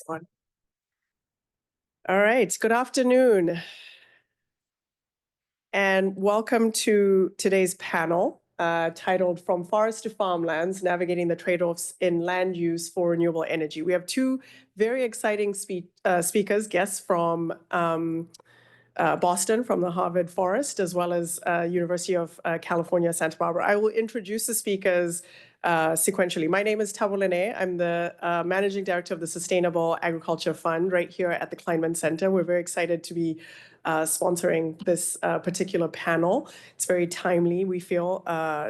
All right, good afternoon, and welcome to today's panel titled From Forest to Farmlands, Navigating the Trade-Offs in Land Use for Renewable Energy. We have two very exciting speakers, guests from Boston, from the Harvard Forest, as well as University of California, Santa Barbara. I will introduce the speakers sequentially. My name is Tabu Lene. I'm the Managing Director of the Sustainable Agriculture Fund right here at the Kleinman Center. We're very excited to be sponsoring this particular panel. It's very timely, we feel,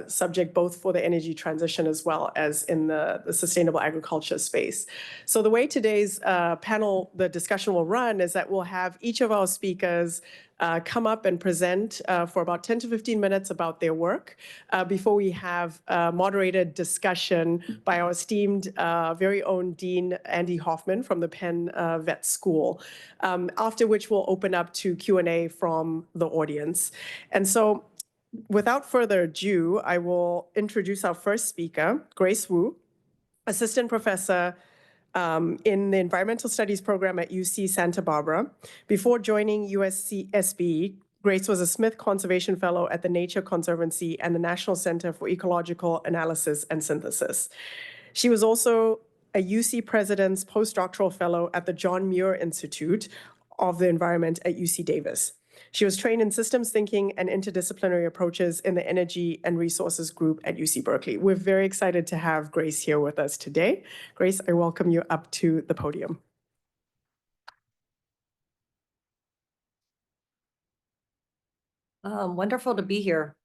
subject both for the energy transition as well as in the sustainable agriculture space. So the way today's panel, the discussion will run is that we'll have each of our speakers come up and present for about 10 to 15 minutes about their work before we have a moderated discussion by our esteemed very own Dean Andy Hoffman from the Penn Vet School, after which we'll open up to Q&A from the audience. And so without further ado, I will introduce our first speaker, Grace Wu, Assistant Professor in the Environmental Studies program at UC Santa Barbara. Before joining USCSB, Grace was a Smith Conservation Fellow at the Nature Conservancy and the National Center for Ecological Analysis and Synthesis. She was also a UC President's Postdoctoral Fellow at the John Muir Institute of the Environment at UC Davis. She was trained in systems thinking and interdisciplinary approaches in the Energy and Resources Group at UC Berkeley. We're very excited to have Grace here with us today. Grace, I welcome you up to the podium. Wonderful to be here.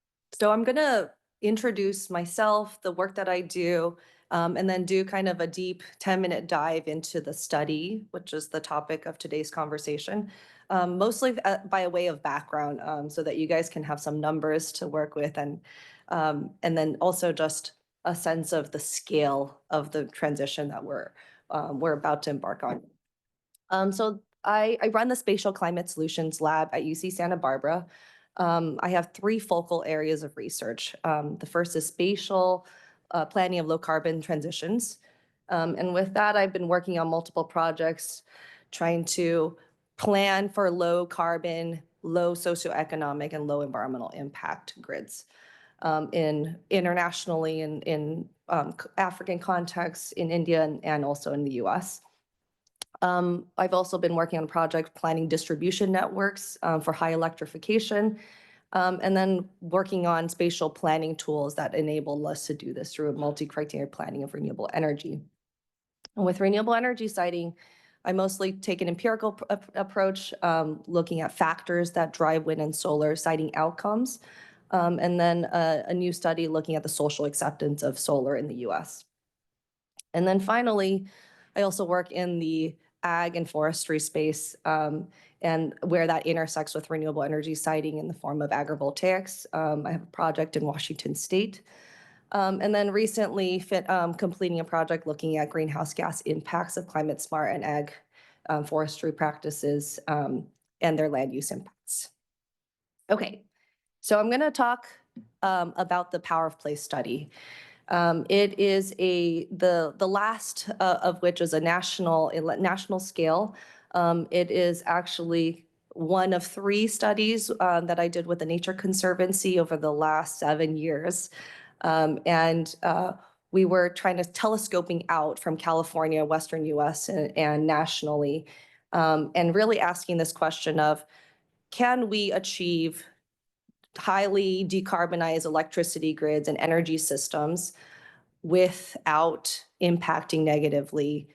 So I'm going to introduce myself, the work that I do, and then do kind of a deep 10-minute dive into the study, which is the topic of today's conversation. Mostly by way of background, so that you guys can have some numbers to work with, and then also just a sense of the scale of the transition that we're about to embark on. So I run the Spatial Climate Solutions Lab at UC Santa Barbara. I have three focal areas of research. The first is spatial planning of low carbon transitions. And with that, I've been working on multiple projects trying to plan for low carbon, low socioeconomic, and low environmental impact grids internationally in African contexts, in India, and also in the US. I've also been working on a project planning distribution networks for high electrification, and then working on spatial planning tools that enable us to do this through a multi-criteria planning of renewable energy. And with renewable energy siting, I mostly take an empirical approach, looking at factors that drive wind and solar siting outcomes, and then a new study looking at the social acceptance of solar in the US. And then finally, I also work in the ag and forestry space, and where that intersects with renewable energy siting in the form of agrivoltaics. I have a project in Washington State. And then recently completing a project looking at greenhouse gas impacts of climate smart and ag forestry practices and their land use impacts. Okay, so I'm going to talk about the Power of Place study. It is the last of which is a national scale. It is actually one of three studies that I did with the Nature Conservancy over the last 7 years. And we were trying to telescoping out from California, Western US, and nationally, and really asking this question of, can we achieve highly decarbonized electricity grids and energy systems without impacting negatively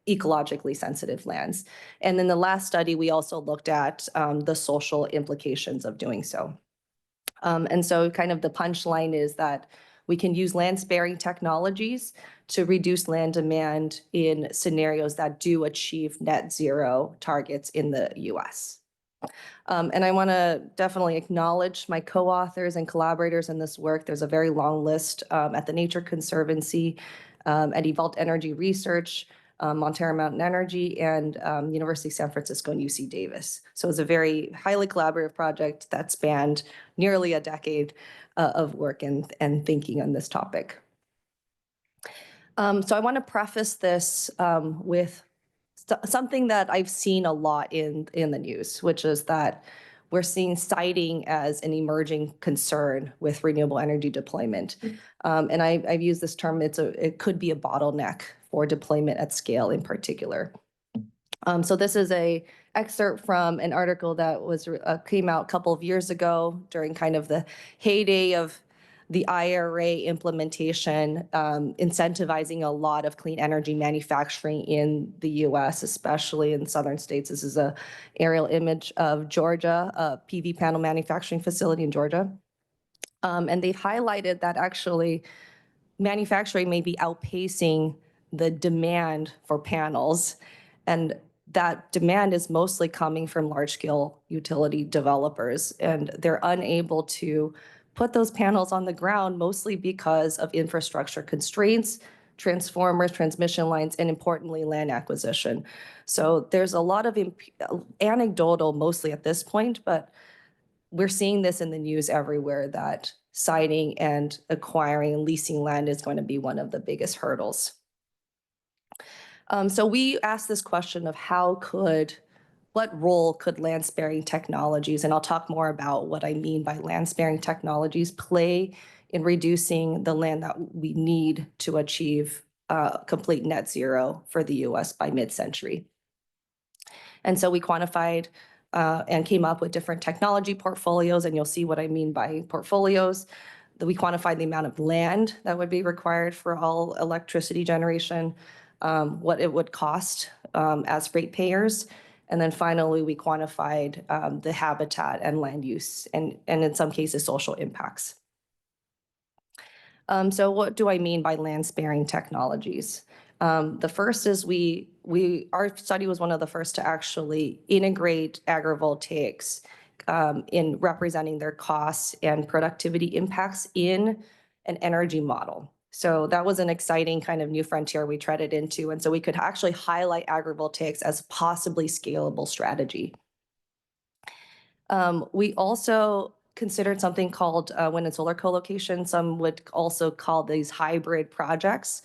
ecologically sensitive lands? And in the last study, we also looked at the social implications of doing so. And so kind of the punchline is that we can use land-sparing technologies to reduce land demand in scenarios that do achieve net zero targets in the US. And I want to definitely acknowledge my co-authors and collaborators in this work. There's a very long list at the Nature Conservancy, at Evolved Energy Research, Montana Mountain Energy, and University of San Francisco and UC Davis. So it's a very highly collaborative project that spanned nearly a decade of work and thinking on this topic. So I want to preface this with something that I've seen a lot in the news, which is that we're seeing siting as an emerging concern with renewable energy deployment. And I've used this term, it could be a bottleneck for deployment at scale in particular. So this is a excerpt from an article that was came out a couple of years ago during kind of the heyday of the IRA implementation, incentivizing a lot of clean energy manufacturing in the US, especially in southern states. This is an aerial image of Georgia, a PV panel manufacturing facility in Georgia. And they've highlighted that actually manufacturing may be outpacing the demand for panels. And that demand is mostly coming from large-scale utility developers, and they're unable to put those panels on the ground mostly because of infrastructure constraints, transformers, transmission lines, and importantly, land acquisition. So there's a lot of anecdotal mostly at this point, but we're seeing this in the news everywhere that siting and acquiring and leasing land is going to be one of the biggest hurdles. So we asked this question of what role could land-sparing technologies, and I'll talk more about what I mean by land-sparing technologies, play in reducing the land that we need to achieve complete net zero for the US by mid-century. And so we quantified and came up with different technology portfolios, and you'll see what I mean by portfolios. We quantified the amount of land that would be required for all electricity generation, what it would cost as ratepayers. And then finally, we quantified the habitat and land use, and in some cases, social impacts. So what do I mean by land-sparing technologies? The first is our study was one of the first to actually integrate agrivoltaics in representing their costs and productivity impacts in an energy model. So that was an exciting kind of new frontier we treaded into. And so we could actually highlight agrivoltaics as possibly scalable strategy. We also considered something called wind and solar co-location. Some would also call these hybrid projects.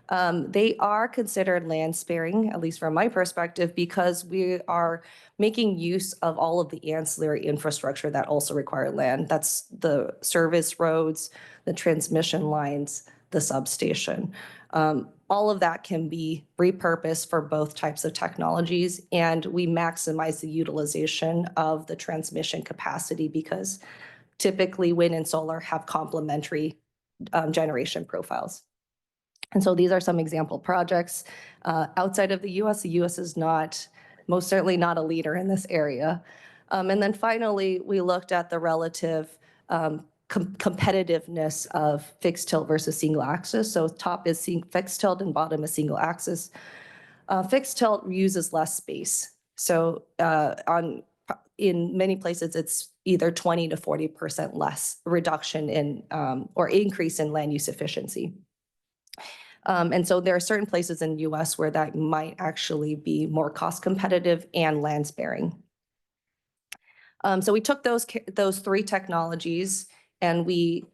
They are considered land sparing, at least from my perspective, because we are making use of all of the ancillary infrastructure that also require land. That's the service roads, the transmission lines, the substation. All of that can be repurposed for both types of technologies, and we maximize the utilization of the transmission capacity because typically wind and solar have complementary generation profiles. And so these are some example projects. Outside of the US is most certainly not a leader in this area. And then finally, we looked at the relative competitiveness of fixed tilt versus single axis. So top is fixed tilt and bottom is single axis. Fixed tilt uses less space. So in many places, it's either 20 to 40% less reduction in or increase in land use efficiency. And so there are certain places in the US where that might actually be more cost competitive and land sparing. So we took those three technologies, and we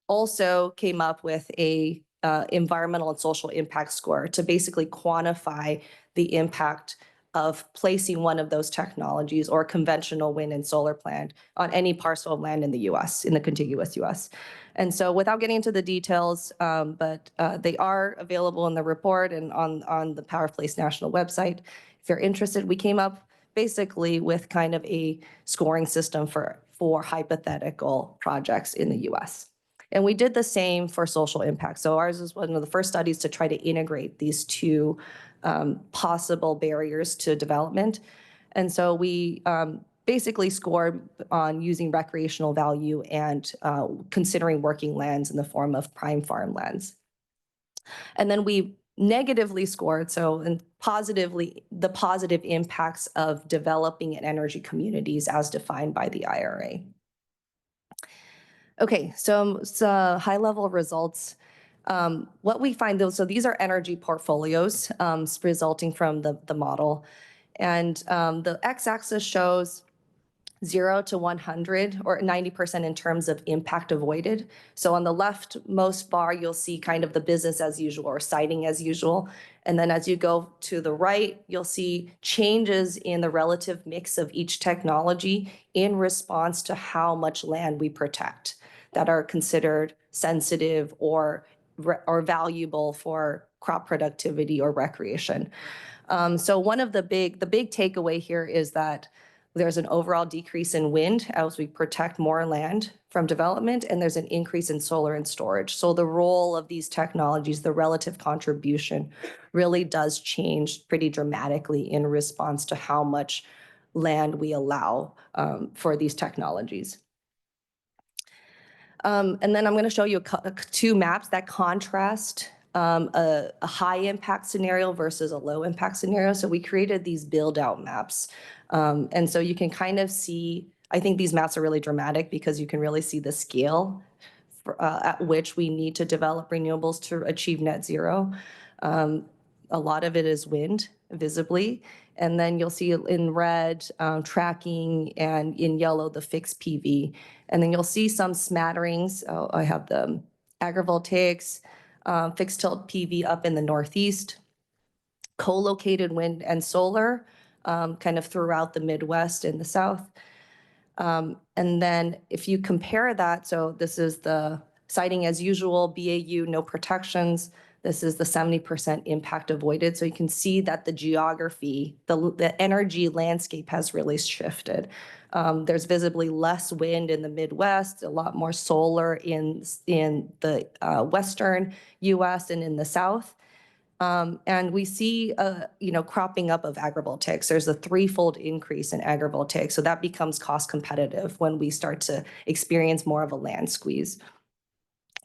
also came up with a environmental and social impact score to basically quantify the impact of placing one of those technologies or conventional wind and solar plant on any parcel of land in the US, in the contiguous US. And so without getting into the details, but they are available in the report and on the Power Place National website. If you're interested, we came up basically with kind of a scoring system for hypothetical projects in the US. And we did the same for social impact. So ours is one of the first studies to try to integrate these two possible barriers to development. And so we basically scored on using recreational value and considering working lands in the form of prime farmlands. And then we negatively scored, and positively, the positive impacts of developing in energy communities as defined by the IRA. Okay, so high-level results. What we find, so these are energy portfolios resulting from the model. And the x-axis shows 0 to 100 or 90% in terms of impact avoided. So on the leftmost bar, you'll see kind of the business as usual or siting as usual. And then as you go to the right, you'll see changes in the relative mix of each technology in response to how much land we protect that are considered sensitive or valuable for crop productivity or recreation. So one of the big takeaway here is that there's an overall decrease in wind as we protect more land from development, and there's an increase in solar and storage. So the role of these technologies, the relative contribution, really does change pretty dramatically in response to how much land we allow for these technologies. And then I'm going to show you two maps that contrast a high impact scenario versus a low impact scenario. So we created these build out maps. And so you can kind of see, I think these maps are really dramatic because you can really see the scale at which we need to develop renewables to achieve net zero. A lot of it is wind, visibly. And then you'll see in red tracking, and in yellow the fixed PV. And then you'll see some smatterings. I have the agrivoltaics, fixed tilt PV up in the Northeast, co-located wind and solar kind of throughout the Midwest and the South. And then if you compare that, so this is the siting as usual, BAU, no protections. This is the 70% impact avoided. So you can see that the geography, the energy landscape has really shifted. There's visibly less wind in the Midwest, a lot more solar in the Western US and in the South. And we see, cropping up of agrivoltaics. There's a threefold increase in agrivoltaics. So that becomes cost competitive when we start to experience more of a land squeeze.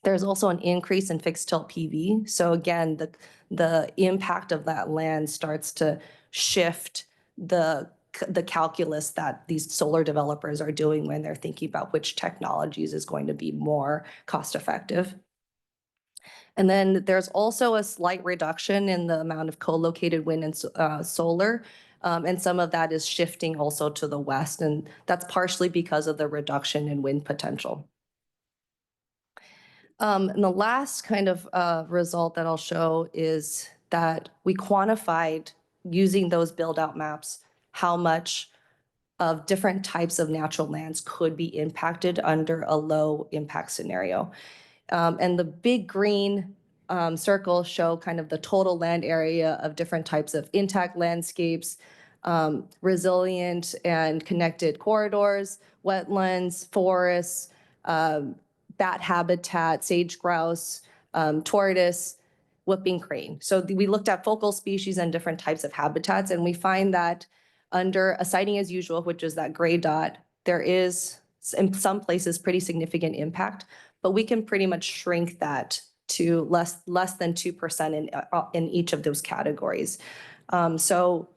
There's also an increase in fixed tilt PV. So again, the impact of that land starts to shift the calculus that these solar developers are doing when they're thinking about which technologies is going to be more cost effective. And then there's also a slight reduction in the amount of co-located wind and solar. And some of that is shifting also to the west. And that's partially because of the reduction in wind potential. And the last kind of result that I'll show is that we quantified using those build out maps how much of different types of natural lands could be impacted under a low impact scenario. And the big green circles show kind of the total land area of different types of intact landscapes, resilient and connected corridors, wetlands, forests, bat habitat, sage grouse, tortoise, whooping crane. So we looked at focal species and different types of habitats, and we find that under a siting as usual, which is that gray dot, there is in some places pretty significant impact, but we can pretty much shrink that to less than 2% in each of those categories. So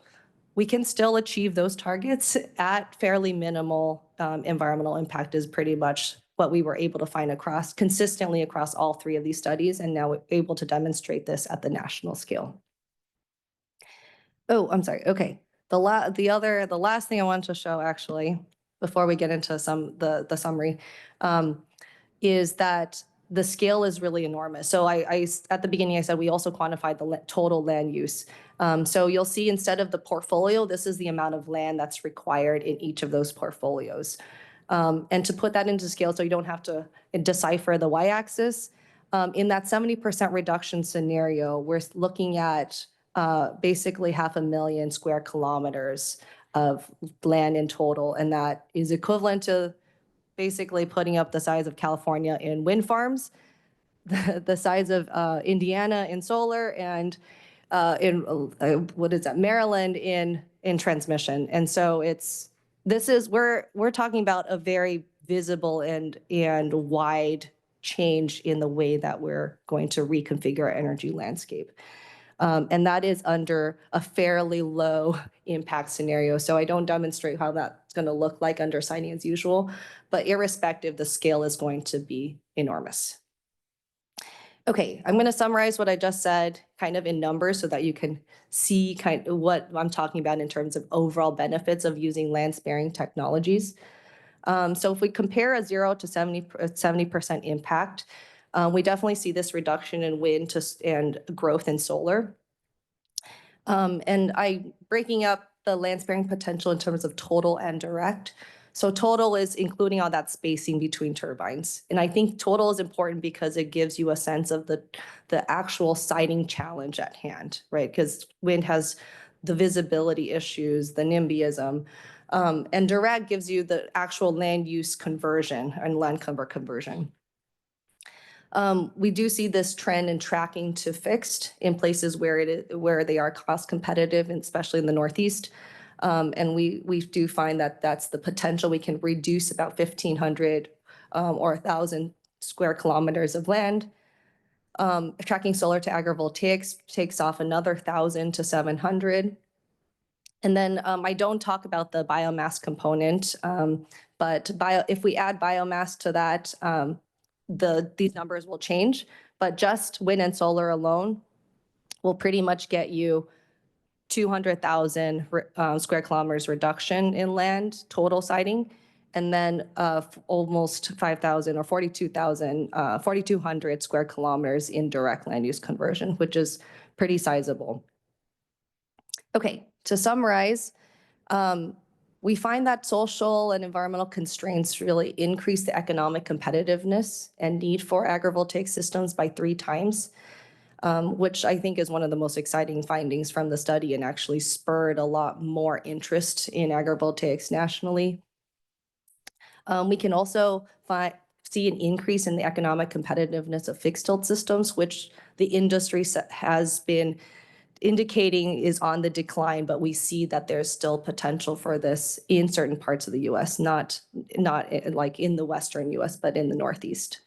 we can still achieve those targets at fairly minimal environmental impact is pretty much what we were able to find consistently across all three of these studies, and now we're able to demonstrate this at the national scale. Oh, I'm sorry. Okay. The last thing I wanted to show actually, before we get into the summary, is that the scale is really enormous. So at the beginning I said we also quantified the total land use. So you'll see instead of the portfolio, this is the amount of land that's required in each of those portfolios. And to put that into scale so you don't have to decipher the y-axis, in that 70% reduction scenario, we're looking at basically 500,000 square kilometers of land in total, and that is equivalent to basically putting up the size of California in wind farms, the size of Indiana in solar, and Maryland in transmission. And so we're talking about a very visible and wide change in the way that we're going to reconfigure our energy landscape. And that is under a fairly low impact scenario. So I don't demonstrate how that's going to look like under siting as usual, but irrespective, the scale is going to be enormous. Okay, I'm going to summarize what I just said kind of in numbers so that you can see kind of what I'm talking about in terms of overall benefits of using land-sparing technologies. So if we compare a 0 to 70% impact, we definitely see this reduction in wind and growth in solar. And breaking up the land-sparing potential in terms of total and direct. So total is including all that spacing between turbines. And I think total is important because it gives you a sense of the actual siting challenge at hand, right? Because wind has the visibility issues, the NIMBYism, and direct gives you the actual land use conversion and land cover conversion. We do see this trend in tracking to fixed in places where they are cost competitive, and especially in the Northeast. And we do find that that's the potential. We can reduce about 1,500 or 1,000 square kilometers of land. Tracking solar to agrivoltaics takes off another 1,000 to 700. And then I don't talk about the biomass component, but if we add biomass to that, these numbers will change. But just wind and solar alone will pretty much get you 200,000 square kilometers reduction in land total siting, and then almost 5,000 or 4,200 square kilometers in direct land use conversion, which is pretty sizable. Okay, to summarize, we find that social and environmental constraints really increase the economic competitiveness and need for agrivoltaic systems by 3 times. Which I think is one of the most exciting findings from the study and actually spurred a lot more interest in agrivoltaics nationally. We can also see an increase in the economic competitiveness of fixed tilt systems, which the industry has been indicating is on the decline, but we see that there's still potential for this in certain parts of the US, not like in the Western US, but in the Northeast.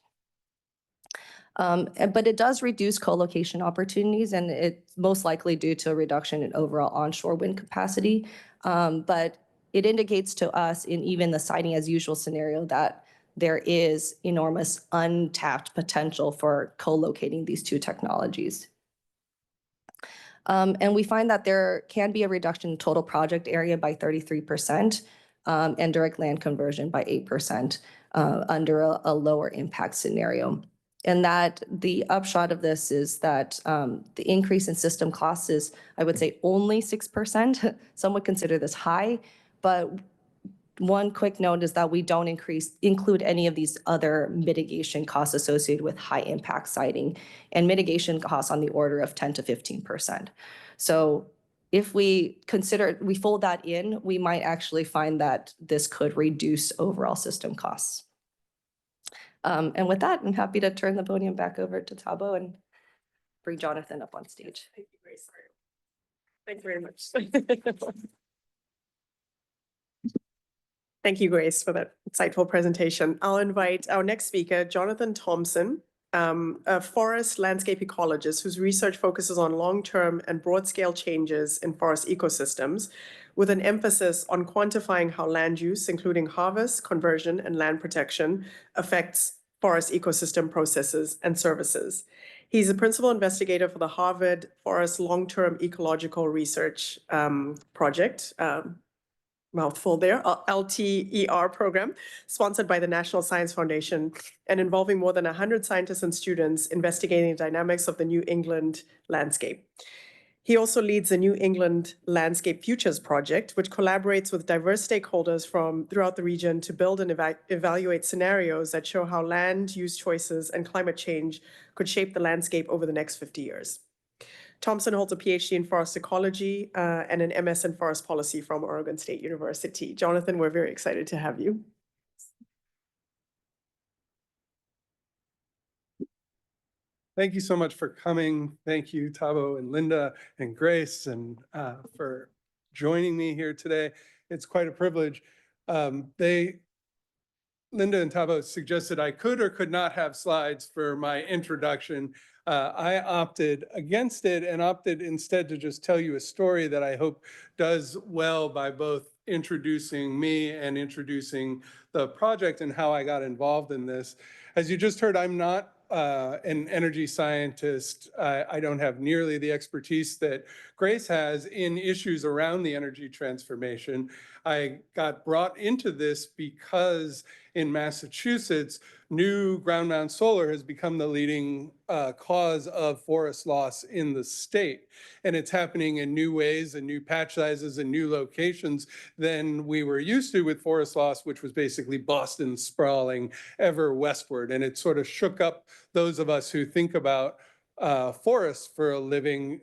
But it does reduce co-location opportunities, and it's most likely due to a reduction in overall onshore wind capacity. But it indicates to us in even the siting as usual scenario that there is enormous untapped potential for co-locating these 2 technologies. And we find that there can be a reduction in total project area by 33% and direct land conversion by 8% under a lower impact scenario. And that the upshot of this is that the increase in system costs is, I would say, only 6%. Some would consider this high, but one quick note is that we don't include any of these other mitigation costs associated with high impact siting and mitigation costs on the order of 10 to 15%. So if we fold that in, we might actually find that this could reduce overall system costs. And with that, I'm happy to turn the podium back over to Thabo and bring Jonathan up on stage. Thank you, Grace. Thank you very much. Thank you, Grace, for that insightful presentation. I'll invite our next speaker, Jonathan Thompson, a forest landscape ecologist whose research focuses on long-term and broad-scale changes in forest ecosystems, with an emphasis on quantifying how land use, including harvest, conversion, and land protection, affects forest ecosystem processes and services. He's a principal investigator for the Harvard Forest Long-Term Ecological Research Project, mouthful there, LTER program, sponsored by the National Science Foundation and involving more than 100 scientists and students investigating the dynamics of the New England landscape. He also leads the New England Landscape Futures Project, which collaborates with diverse stakeholders from throughout the region to build and evaluate scenarios that show how land use choices and climate change could shape the landscape over the next 50 years. Thompson holds a PhD in forest ecology and an MS in forest policy from Oregon State University. Jonathan, we're very excited to have you. Thank you so much for coming. Thank you, Thabo and Linda and Grace, and for joining me here today. It's quite a privilege. Linda and Thabo suggested I could or could not have slides for my introduction. I opted against it and opted instead to just tell you a story that I hope does well by both introducing me and introducing the project and how I got involved in this. As you just heard, I'm not an energy scientist. I don't have nearly the expertise that Grace has in issues around the energy transformation. I got brought into this because in Massachusetts, new ground mount solar has become the leading cause of forest loss in the state. And it's happening in new ways and new patch sizes and new locations than we were used to with forest loss, which was basically Boston sprawling ever westward. And it sort of shook up those of us who think about forests for a living,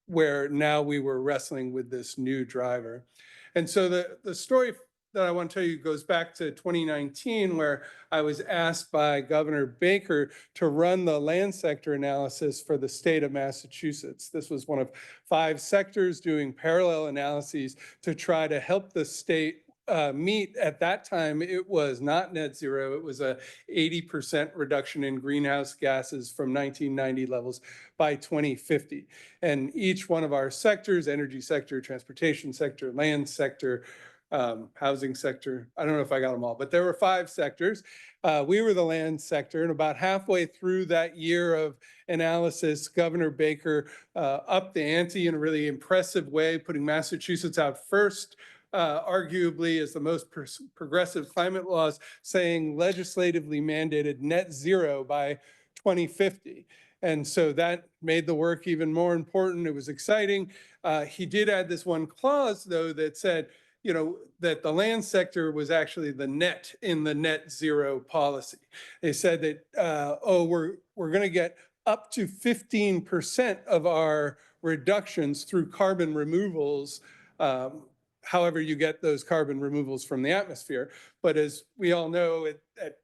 where now we were wrestling with this new driver. And so the story that I want to tell you goes back to 2019, where I was asked by Governor Baker to run the land sector analysis for the state of Massachusetts. This was one of 5 sectors doing parallel analyses to try to help the state meet. At that time, it was not net zero. It was a 80% reduction in greenhouse gases from 1990 levels by 2050. And each one of our sectors, energy sector, transportation sector, land sector, housing sector, I don't know if I got them all, but there were 5 sectors. We were the land sector, and about halfway through that year of analysis, Governor Baker upped the ante in a really impressive way, putting Massachusetts out first, arguably as the most progressive climate laws, saying legislatively mandated net zero by 2050. And so that made the work even more important. It was exciting. He did add this one clause, though, that said, you know, that the land sector was actually the net in the net zero policy. They said that, we're going to get up to 15% of our reductions through carbon removals, however you get those carbon removals from the atmosphere. But as we all know, at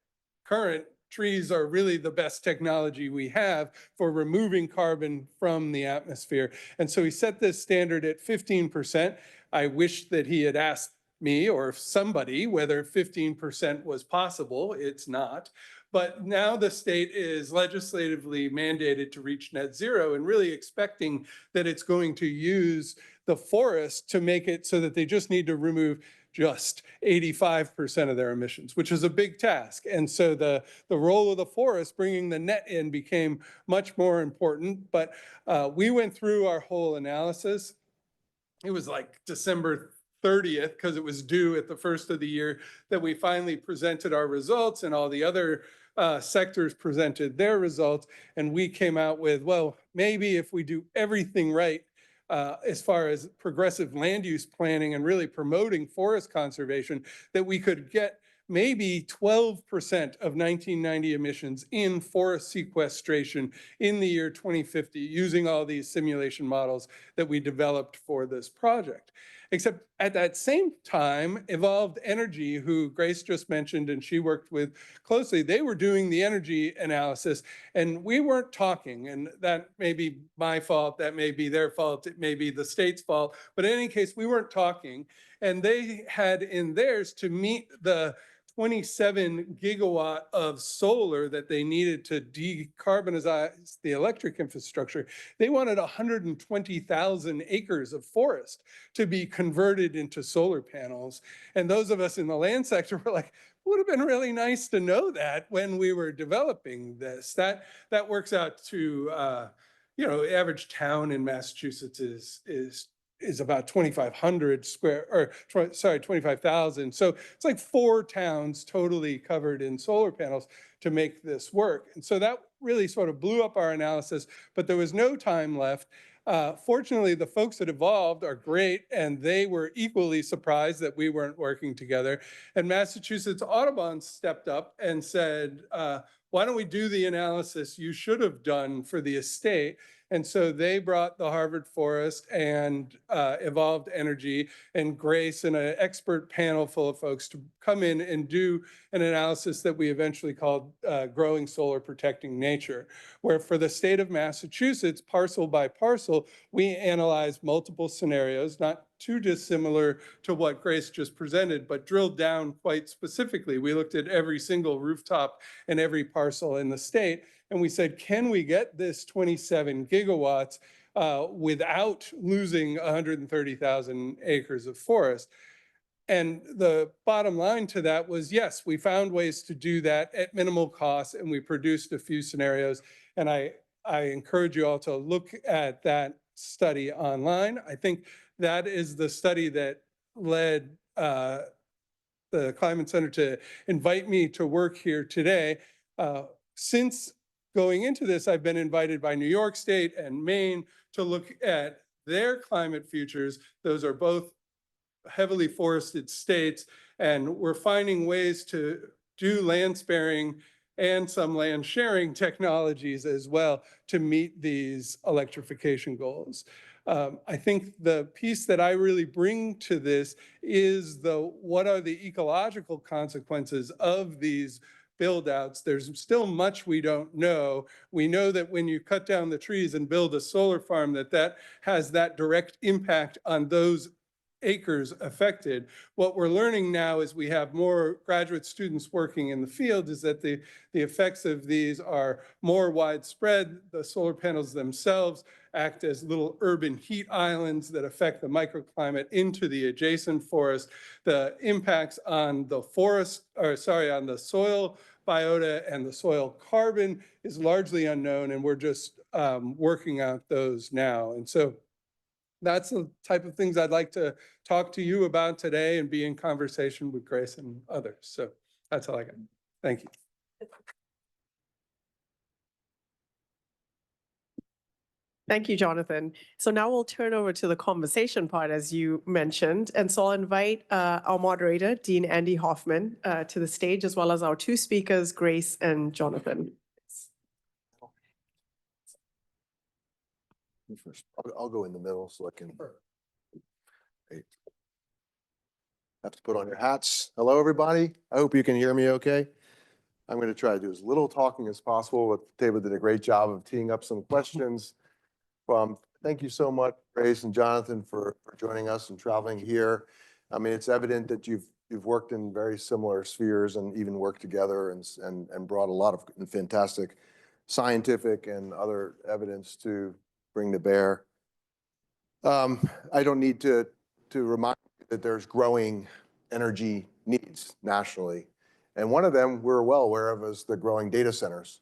current, trees are really the best technology we have for removing carbon from the atmosphere. And so he set this standard at 15%. I wish that he had asked me or somebody whether 15% was possible. It's not. But now the state is legislatively mandated to reach net zero and really expecting that it's going to use the forest to make it so that they just need to remove just 85% of their emissions, which is a big task. And so the role of the forest, bringing the net in, became much more important. But we went through our whole analysis. It was like December 30th, because it was due at the first of the year, that we finally presented our results, and all the other sectors presented their results. And we came out with, well, maybe if we do everything right, as far as progressive land use planning and really promoting forest conservation, that we could get maybe 12% of 1990 emissions in forest sequestration in the year 2050, using all these simulation models that we developed for this project. Except at that same time, Evolved Energy, who Grace just mentioned and she worked with closely, they were doing the energy analysis and we weren't talking. And that may be my fault, that may be their fault, it may be the state's fault. But in any case, we weren't talking. And they had in theirs to meet the 27 gigawatt of solar that they needed to decarbonize the electric infrastructure. They wanted 120,000 acres of forest to be converted into solar panels. And those of us in the land sector were like, it would have been really nice to know that when we were developing this. That works out to, you know, average town in Massachusetts is about 2,500 square, or sorry, 25,000. So it's like 4 towns totally covered in solar panels to make this work. And so that really sort of blew up our analysis, but there was no time left. Fortunately, the folks at Evolved are great, and they were equally surprised that we weren't working together. And Massachusetts Audubon stepped up and said, why don't we do the analysis you should have done for the estate? And so they brought the Harvard Forest and Evolved Energy and Grace and an expert panel full of folks to come in and do an analysis that we eventually called Growing Solar Protecting Nature, where for the state of Massachusetts, parcel by parcel, we analyzed multiple scenarios, not too dissimilar to what Grace just presented, but drilled down quite specifically. We looked at every single rooftop and every parcel in the state, and we said, can we get this 27 gigawatts without losing 130,000 acres of forest? And the bottom line to that was, yes, we found ways to do that at minimal cost, and we produced a few scenarios. And I encourage you all to look at that study online. I think that is the study that led the Kleinman Center to invite me to work here today. Since going into this, I've been invited by New York State and Maine to look at their climate futures. Those are both heavily forested states, and we're finding ways to do land sparing and some land sharing technologies as well to meet these electrification goals. I think the piece that I really bring to this is what are the ecological consequences of these build outs. There's still much we don't know. We know that when you cut down the trees and build a solar farm, that has that direct impact on those acres affected. What we're learning now as we have more graduate students working in the field is that the effects of these are more widespread. The solar panels themselves act as little urban heat islands that affect the microclimate into the adjacent forest. The impacts on the on the soil biota and the soil carbon is largely unknown, and we're just working out those now. And so that's the type of things I'd like to talk to you about today and be in conversation with Grace and others. So that's all I got. Thank you. Thank you, Jonathan. So now we'll turn over to the conversation part, as you mentioned. And so I'll invite our moderator, Dean Andy Hoffman, to the stage, as well as our two speakers, Grace and Jonathan. First, I'll go in the middle so I can. Wait. Have to put on your hats. Hello, everybody. I hope you can hear me okay. I'm going to try to do as little talking as possible, but Taba did a great job of teeing up some questions. Thank you so much, Grace and Jonathan, for joining us and traveling here. I mean, it's evident that you've worked in very similar spheres and even worked together and brought a lot of fantastic scientific and other evidence to bring to bear. I don't need to remind you that there's growing energy needs nationally. And one of them we're well aware of is the growing data centers.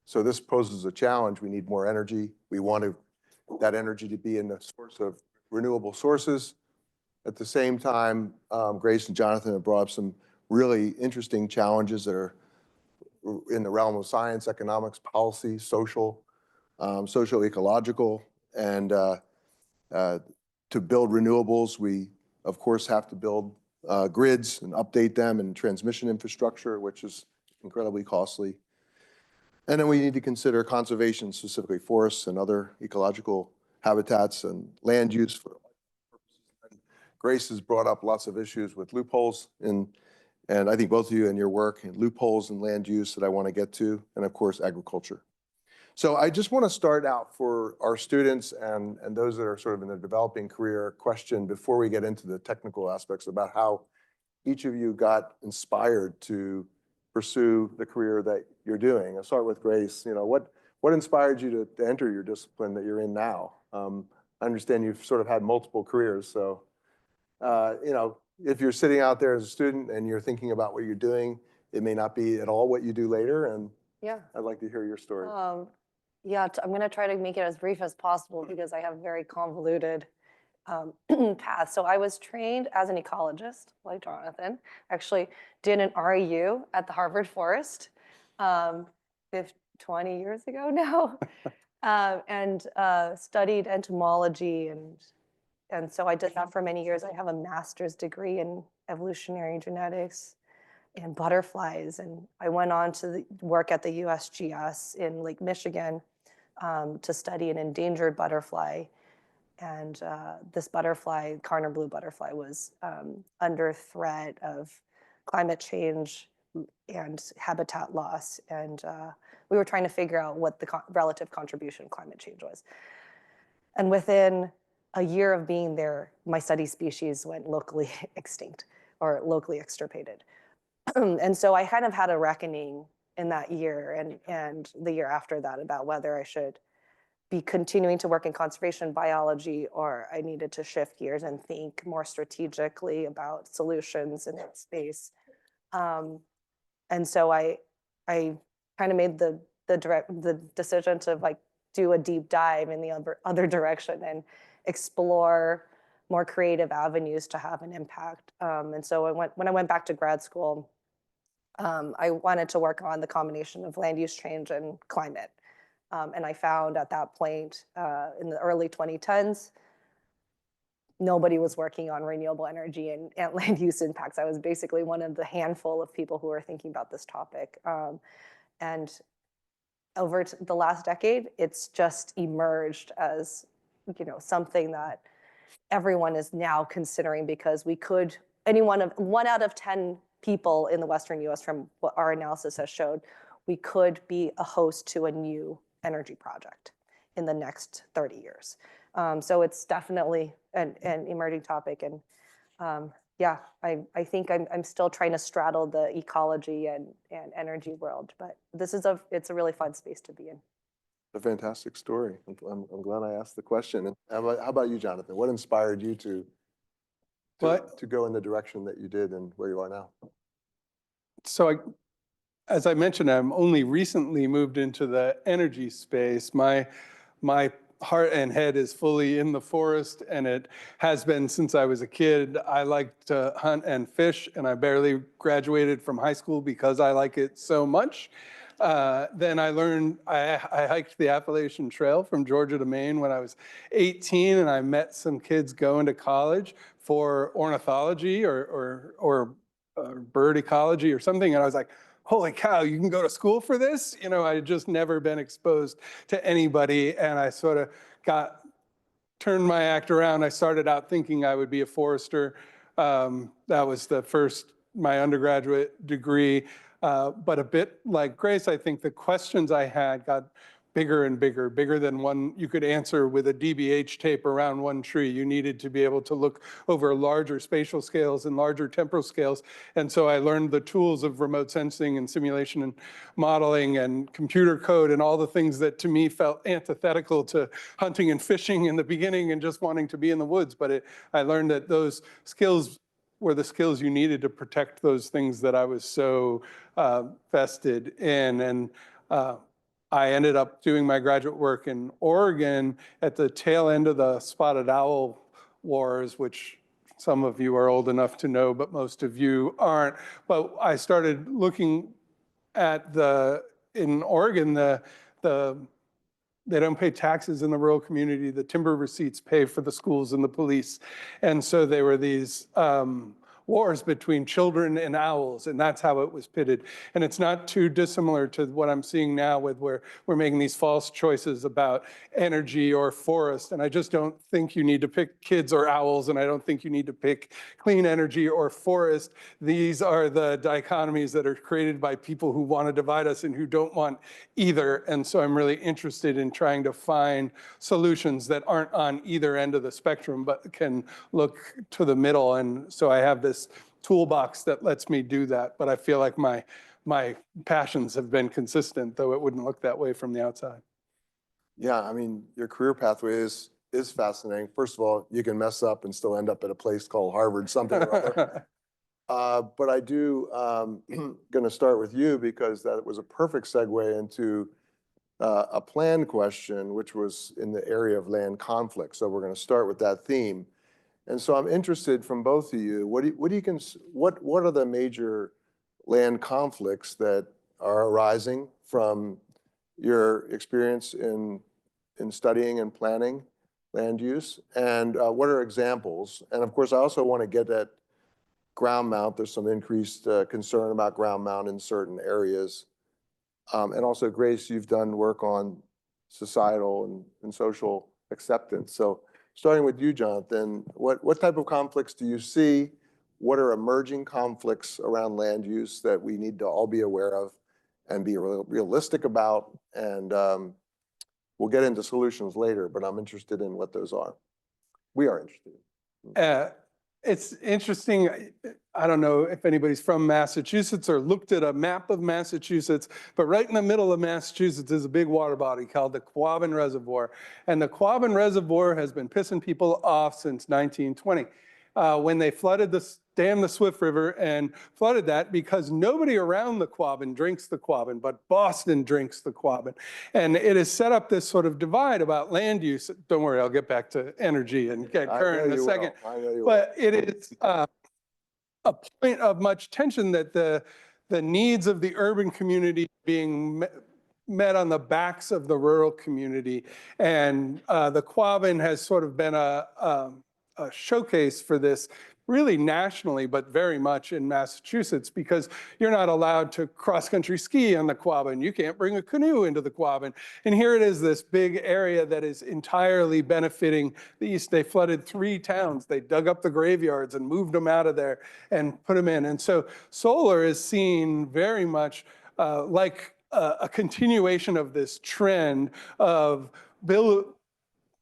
So this poses a challenge. We need more energy. We want that energy to be in the source of renewable sources. At the same time, Grace and Jonathan have brought up some really interesting challenges that are in the realm of science, economics, policy, social, socio-ecological. And to build renewables, we, of course, have to build grids and update them and transmission infrastructure, which is incredibly costly. And then we need to consider conservation, specifically forests and other ecological habitats and land use for purposes. Grace has brought up lots of issues with loopholes, and I think both of you in your work, loopholes in land use that I want to get to, and of course, agriculture. So I just want to start out for our students and those that are sort of in the developing career question before we get into the technical aspects about how each of you got inspired to pursue the career that you're doing. I'll start with Grace. You know, what inspired you to enter your discipline that you're in now? I understand you've sort of had multiple careers. So, you know, if you're sitting out there as a student and you're thinking about what you're doing, it may not be at all what you do later. And yeah, I'd like to hear your story. Yeah, I'm going to try to make it as brief as possible because I have a very convoluted path. So I was trained as an ecologist, like Jonathan. Actually did an REU at the Harvard Forest 20 years ago now, and studied entomology. And so I did that for many years. I have a master's degree in evolutionary genetics and butterflies. And I went on to work at the USGS in Lake Michigan to study an endangered butterfly. And this butterfly, Carner blue butterfly, was under threat of climate change and habitat loss. And we were trying to figure out what the relative contribution of climate change was. And within a year of being there, my study species went locally extinct or locally extirpated. And so I kind of had a reckoning in that year and the year after that about whether I should be continuing to work in conservation biology, or I needed to shift gears and think more strategically about solutions in that space. And so I kind of made the decision to like do a deep dive in the other direction and explore more creative avenues to have an impact. And so when I went back to grad school, I wanted to work on the combination of land use change and climate. And I found at that point in the early 2010s, nobody was working on renewable energy and land use impacts. I was basically one of the handful of people who were thinking about this topic. And over the last decade, it's just emerged as, you know, something that everyone is now considering, because we could, one out of 10 people in the Western US, from what our analysis has showed, we could be a host to a new energy project in the next 30 years. So it's definitely an emerging topic. And yeah, I think I'm still trying to straddle the ecology and energy world, but it's a really fun space to be in. A fantastic story. I'm glad I asked the question. And how about you, Jonathan? What inspired you to go in the direction that you did and where you are now? So as I mentioned, I'm only recently moved into the energy space. My heart and head is fully in the forest, and it has been since I was a kid. I like to hunt and fish, and I barely graduated from high school because I like it so much. Then I learned, I hiked the Appalachian Trail from Georgia to Maine when I was 18, and I met some kids going to college for ornithology or bird ecology or something, and I was like, holy cow, you can go to school for this? You know, I had just never been exposed to anybody, and I sort of turned my act around. I started out thinking I would be a forester. That was my undergraduate degree. But a bit like Grace, I think the questions I had got bigger and bigger than one you could answer with a DBH tape around one tree. You needed to be able to look over larger spatial scales and larger temporal scales. And so I learned the tools of remote sensing and simulation and modeling and computer code and all the things that to me felt antithetical to hunting and fishing in the beginning and just wanting to be in the woods. But I learned that those skills were the skills you needed to protect those things that I was so vested in. And I ended up doing my graduate work in Oregon at the tail end of the spotted owl wars, which some of you are old enough to know, but most of you aren't. But I started looking at in Oregon, they don't pay taxes in the rural community. The timber receipts pay for the schools and the police. And so there were these wars between children and owls, and that's how it was pitted. And it's not too dissimilar to what I'm seeing now with where we're making these false choices about energy or forest. And I just don't think you need to pick kids or owls, and I don't think you need to pick clean energy or forest. These are the dichotomies that are created by people who want to divide us and who don't want either. And so I'm really interested in trying to find solutions that aren't on either end of the spectrum, but can look to the middle. And so I have this toolbox that lets me do that. But I feel like my passions have been consistent, though it wouldn't look that way from the outside. Yeah, I mean, your career pathway is fascinating. First of all, you can mess up and still end up at a place called Harvard, something or other. But I do going to start with you because that was a perfect segue into a planned question, which was in the area of land conflict. So we're going to start with that theme. And so I'm interested from both of you, what are the major land conflicts that are arising from your experience in studying and planning land use? And what are examples? And of course, I also want to get at ground mount. There's some increased concern about ground mount in certain areas. And also, Grace, you've done work on societal and social acceptance. So starting with you, Jonathan, what type of conflicts do you see? What are emerging conflicts around land use that we need to all be aware of and be realistic about? And we'll get into solutions later, but I'm interested in what those are. We are interested. it's interesting. I don't know if anybody's from Massachusetts or looked at a map of Massachusetts, but right in the middle of Massachusetts is a big water body called the Quabbin Reservoir. And the Quabbin Reservoir has been pissing people off since 1920. When they flooded dammed the Swift River and flooded that, because nobody around the Quabbin drinks the Quabbin, but Boston drinks the Quabbin. And it has set up this sort of divide about land use. Don't worry, I'll get back to energy and get current in a second. But it is a point of much tension that the needs of the urban community being met on the backs of the rural community. And the Quabbin has sort of been a showcase for this, really nationally, but very much in Massachusetts, because you're not allowed to cross-country ski on the Quabbin. You can't bring a canoe into the Quabbin. And here it is, this big area that is entirely benefiting the east. They flooded 3 towns. They dug up the graveyards and moved them out of there and put them in. And so solar is seen very much like a continuation of this trend of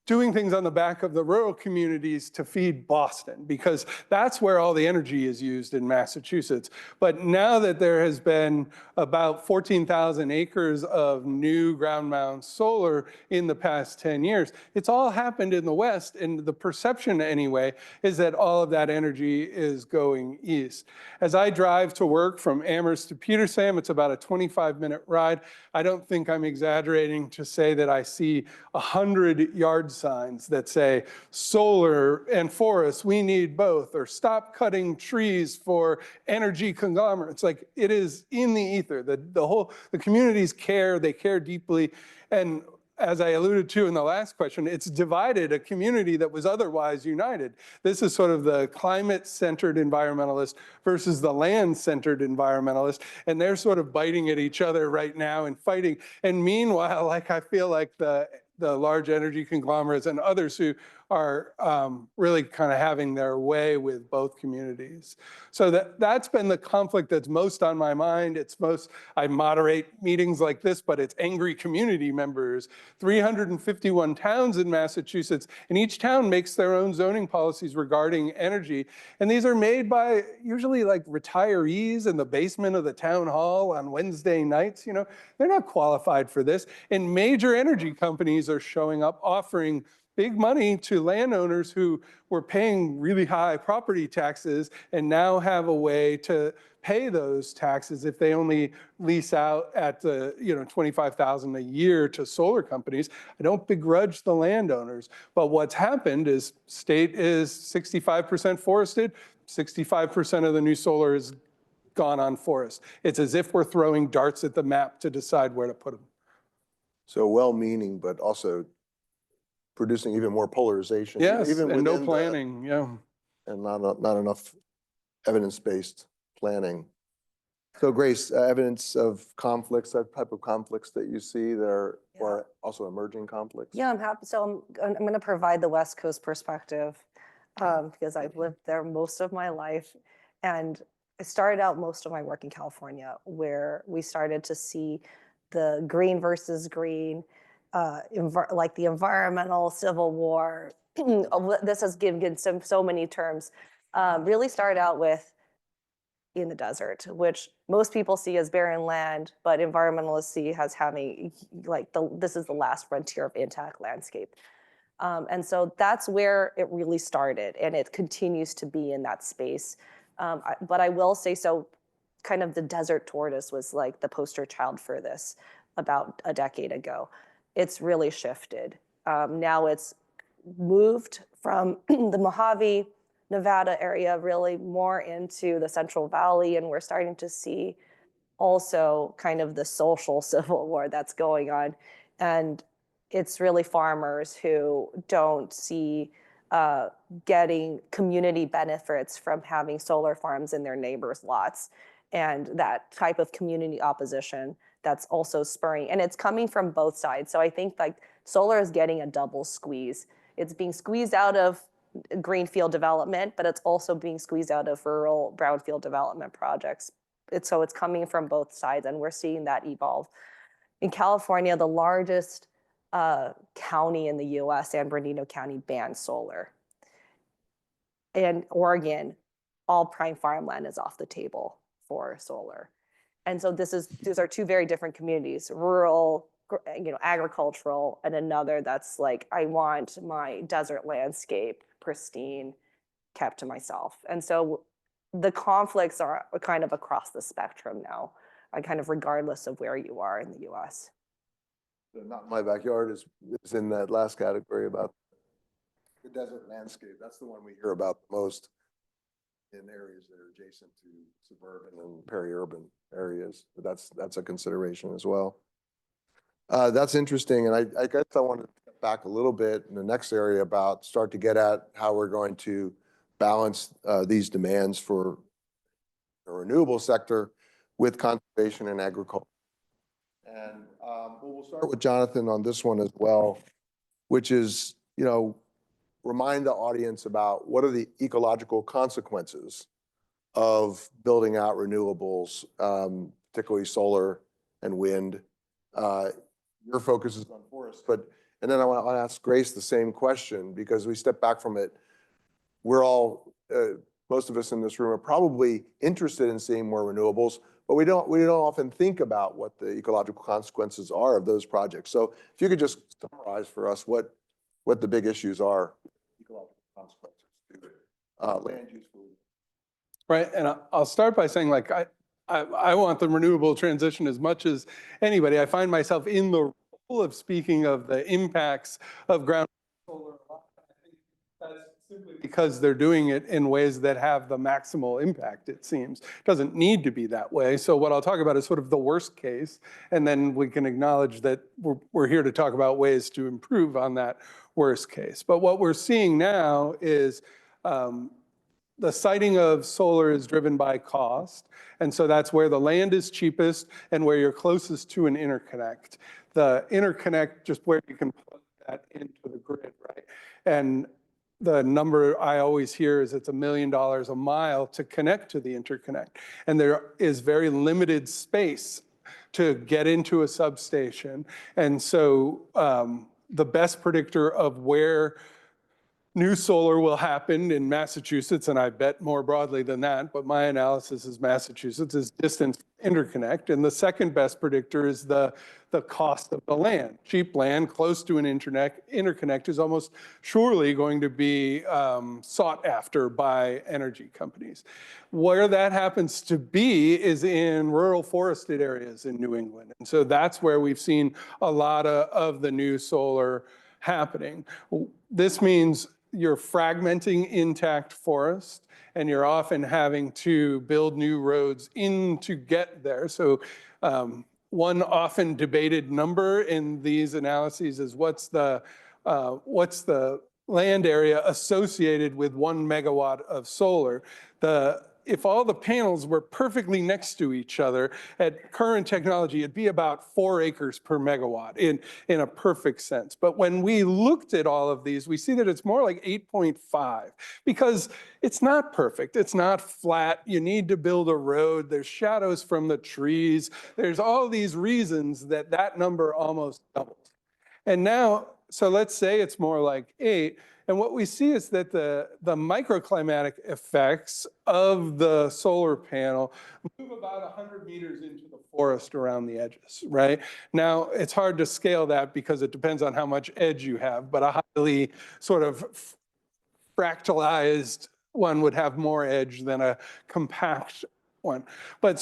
doing things on the back of the rural communities to feed Boston, because that's where all the energy is used in Massachusetts. But now that there has been about 14,000 acres of new ground mount solar in the past 10 years, it's all happened in the West, and the perception anyway is that all of that energy is going east. As I drive to work from Amherst to Petersham, it's about a 25-minute ride. I don't think I'm exaggerating to say that I see 100 yard signs that say solar and forests, we need both, or stop cutting trees for energy conglomerates. Like, it is in the ether. The communities care, they care deeply. And as I alluded to in the last question, it's divided a community that was otherwise united. This is sort of the climate-centered environmentalist versus the land-centered environmentalist, and they're sort of biting at each other right now and fighting. And meanwhile, like, I feel like the large energy conglomerates and others who are really kind of having their way with both communities. So that's been the conflict that's most on my mind. I moderate meetings like this, but it's angry community members. 351 towns in Massachusetts, and each town makes their own zoning policies regarding energy. And these are made by usually like retirees in the basement of the town hall on Wednesday nights. You know, they're not qualified for this. And major energy companies are showing up offering big money to landowners who were paying really high property taxes and now have a way to pay those taxes if they only lease out at the $25,000 a year to solar companies. I don't begrudge the landowners, but what's happened is state is 65% forested, 65% of the new solar is gone on forest. It's as if we're throwing darts at the map to decide where to put them. So well-meaning, but also producing even more polarization. Yes, even and no within planning, yeah. And not enough evidence-based planning. So Grace, evidence of conflicts, that type of conflicts that you see that are also emerging conflicts? Yeah, I'm happy. So I'm going to provide the West Coast perspective because I've lived there most of my life. And I started out most of my work in California, where we started to see the green versus green, like the environmental civil war. This has given so many terms. Really started out with in the desert, which most people see as barren land, but environmentalists see as having this is the last frontier of intact landscape. And so that's where it really started, and it continues to be in that space. But I will say, so kind of the desert tortoise was like the poster child for this about a decade ago. It's really shifted. Now it's moved from the Mojave, Nevada area really more into the Central Valley, and we're starting to see also kind of the social civil war that's going on. And it's really farmers who don't see getting community benefits from having solar farms in their neighbors' lots, and that type of community opposition that's also spurring, and it's coming from both sides. So I think like solar is getting a double squeeze. It's being squeezed out of greenfield development, but it's also being squeezed out of rural brownfield development projects. So it's coming from both sides, and we're seeing that evolve. In California, the largest county in the US, San Bernardino County, banned solar. in Oregon, all prime farmland is off the table for solar. And so these are two very different communities, rural, agricultural, and another that's like, I want my desert landscape pristine, kept to myself. And so the conflicts are kind of across the spectrum now, kind of regardless of where you are in the US. Not in my backyard is in that last category about the desert landscape. That's the one we hear about the most in areas that are adjacent to suburban and peri-urban areas. But that's a consideration as well. That's interesting. And I guess I want to step back a little bit in the next area about start to get at how we're going to balance these demands for the renewable sector with conservation and agriculture. And we'll start with Jonathan on this one as well, which is, remind the audience about what are the ecological consequences of building out renewables, particularly solar and wind. Your focus is on forests, and then I want to ask Grace the same question, because we step back from it. We're all, most of us in this room are probably interested in seeing more renewables, but we don't often think about what the ecological consequences are of those projects. So if you could just summarize for us what the big issues are, ecological consequences to land use. Right, and I'll start by saying, like, I want the renewable transition as much as anybody. I find myself in the role of speaking of the impacts of ground solar. I think that's simply because they're doing it in ways that have the maximal impact, it seems. It doesn't need to be that way. So what I'll talk about is sort of the worst case, and then we can acknowledge that we're here to talk about ways to improve on that worst case. But what we're seeing now is the siting of solar is driven by cost. And so that's where the land is cheapest and where you're closest to an interconnect. The interconnect, just where you can plug that into the grid, right? And the number I always hear is it's $1 million a mile to connect to the interconnect. And there is very limited space to get into a substation. And so the best predictor of where new solar will happen in Massachusetts, and I bet more broadly than that, but my analysis is Massachusetts, is distance interconnect. And the second best predictor is the cost of the land. Cheap land close to an interconnect is almost surely going to be sought after by energy companies. Where that happens to be is in rural forested areas in New England. And so that's where we've seen a lot of the new solar happening. This means you're fragmenting intact forest, and you're often having to build new roads in to get there. So one often debated number in these analyses is what's the land area associated with 1 megawatt of solar. If all the panels were perfectly next to each other at current technology, it'd be about 4 acres per megawatt in a perfect sense. But when we looked at all of these, we see that it's more like 8.5 because it's not perfect. It's not flat. You need to build a road. There's shadows from the trees. There's all these reasons that number almost doubles. And now, so let's say it's more like 8. And what we see is that the microclimatic effects of the solar panel move about 100 meters into the forest around the edges, right? Now, it's hard to scale that because it depends on how much edge you have, but a highly sort of fractalized one would have more edge than a compact one. But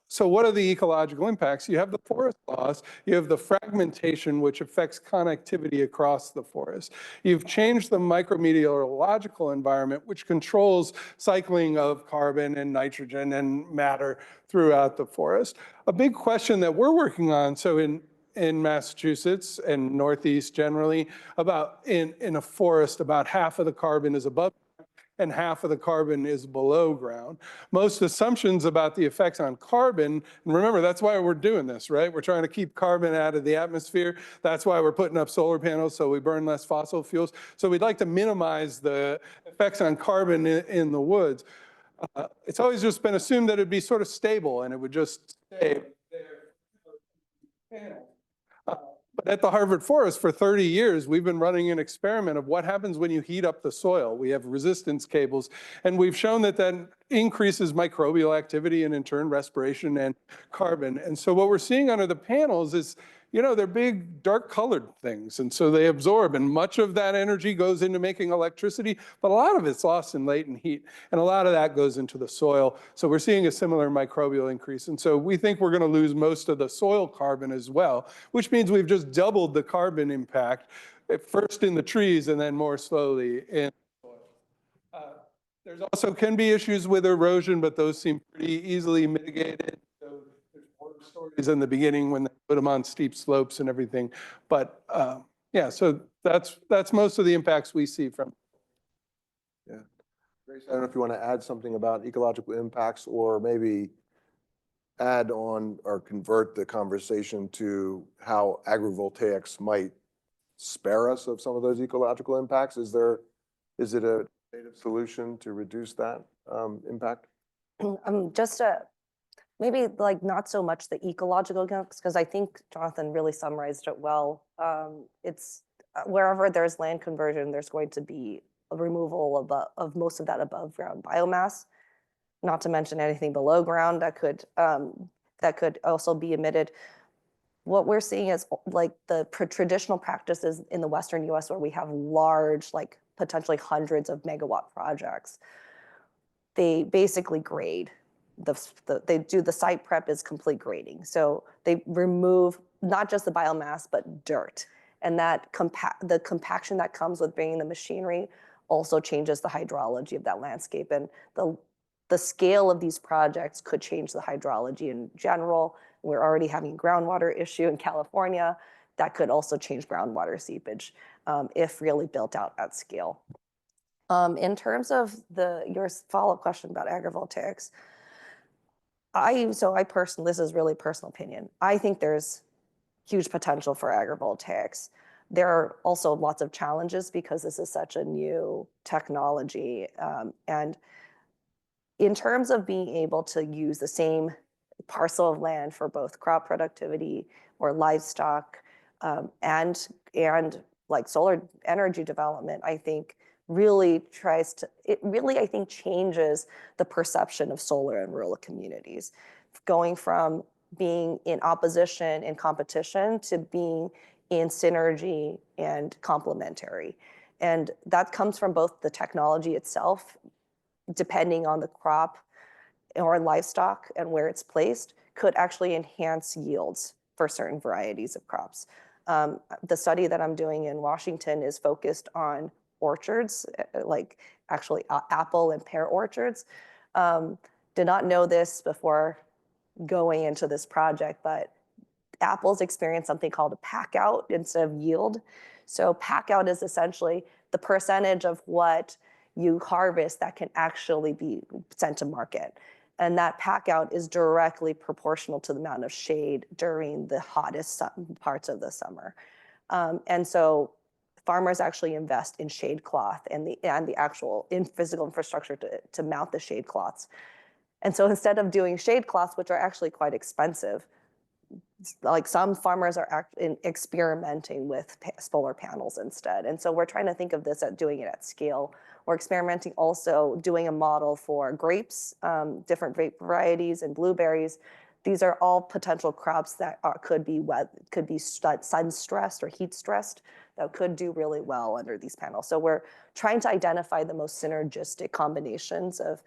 so what are the ecological impacts? You have the forest loss, you have the fragmentation, which affects connectivity across the forest. You've changed the micrometeorological environment, which controls cycling of carbon and nitrogen and matter throughout the forest. A big question that we're working on, so in Massachusetts and Northeast generally, in a forest, about half of the carbon is above and half of the carbon is below ground. Most assumptions about the effects on carbon, and remember, that's why we're doing this, right? We're trying to keep carbon out of the atmosphere. That's why we're putting up solar panels, so we burn less fossil fuels. So we'd like to minimize the effects on carbon in the woods. It's always just been assumed that it'd be sort of stable and it would just stay there. But But at the Harvard Forest for 30 years, we've been running an experiment of what happens when you heat up the soil. We have resistance cables, and we've shown that that increases microbial activity and in turn respiration and carbon. And so what we're seeing under the panels is, they're big, dark colored things. And so they absorb, and much of that energy goes into making electricity, but a lot of it's lost in latent heat. And a lot of that goes into the soil. So we're seeing a similar microbial increase. And so we think we're going to lose most of the soil carbon as well, which means we've just doubled the carbon impact, at first in the trees and then more slowly in the soil. There's also can be issues with erosion, but those seem pretty easily mitigated. Stories in the beginning when they put them on steep slopes and everything. But yeah, so that's most of the impacts we see from. Yeah. Grace, I don't know if you want to add something about ecological impacts or maybe add on or convert the conversation to how agrivoltaics might spare us of some of those ecological impacts. Is it a native solution to reduce that impact? Just maybe like not so much the ecological impacts, because I think Jonathan really summarized it well. It's wherever there's land conversion, there's going to be a removal of most of that above ground biomass, not to mention anything below ground that could also be emitted. What we're seeing is like the traditional practices in the Western US where we have large, like potentially hundreds of megawatt projects. They basically grade. They do the site prep is complete grading. So they remove not just the biomass, but dirt. And that the compaction that comes with bringing the machinery also changes the hydrology of that landscape. And the scale of these projects could change the hydrology in general. We're already having a groundwater issue in California. That could also change groundwater seepage if really built out at scale. In terms of your follow-up question about agrivoltaics, I personally, this is really personal opinion. I think there's huge potential for agrivoltaics. There are also lots of challenges because this is such a new technology. And in terms of being able to use the same parcel of land for both crop productivity or livestock and like solar energy development, I think really I think changes the perception of solar in rural communities, going from being in opposition and competition to being in synergy and complementary. And that comes from both the technology itself, depending on the crop or livestock and where it's placed, could actually enhance yields for certain varieties of crops. The study that I'm doing in Washington is focused on orchards, like actually apple and pear orchards. Did not know this before going into this project, but apples experience something called a pack out instead of yield. So pack out is essentially the percentage of what you harvest that can actually be sent to market. And that pack out is directly proportional to the amount of shade during the hottest parts of the summer. And so farmers actually invest in shade cloth and the actual physical infrastructure to mount the shade cloths. And so instead of doing shade cloths, which are actually quite expensive, like some farmers are experimenting with solar panels instead. And so we're trying to think of this at doing it at scale. We're experimenting also doing a model for grapes, different grape varieties and blueberries. These are all potential crops that could be sun stressed or heat stressed that could do really well under these panels. So we're trying to identify the most synergistic combinations of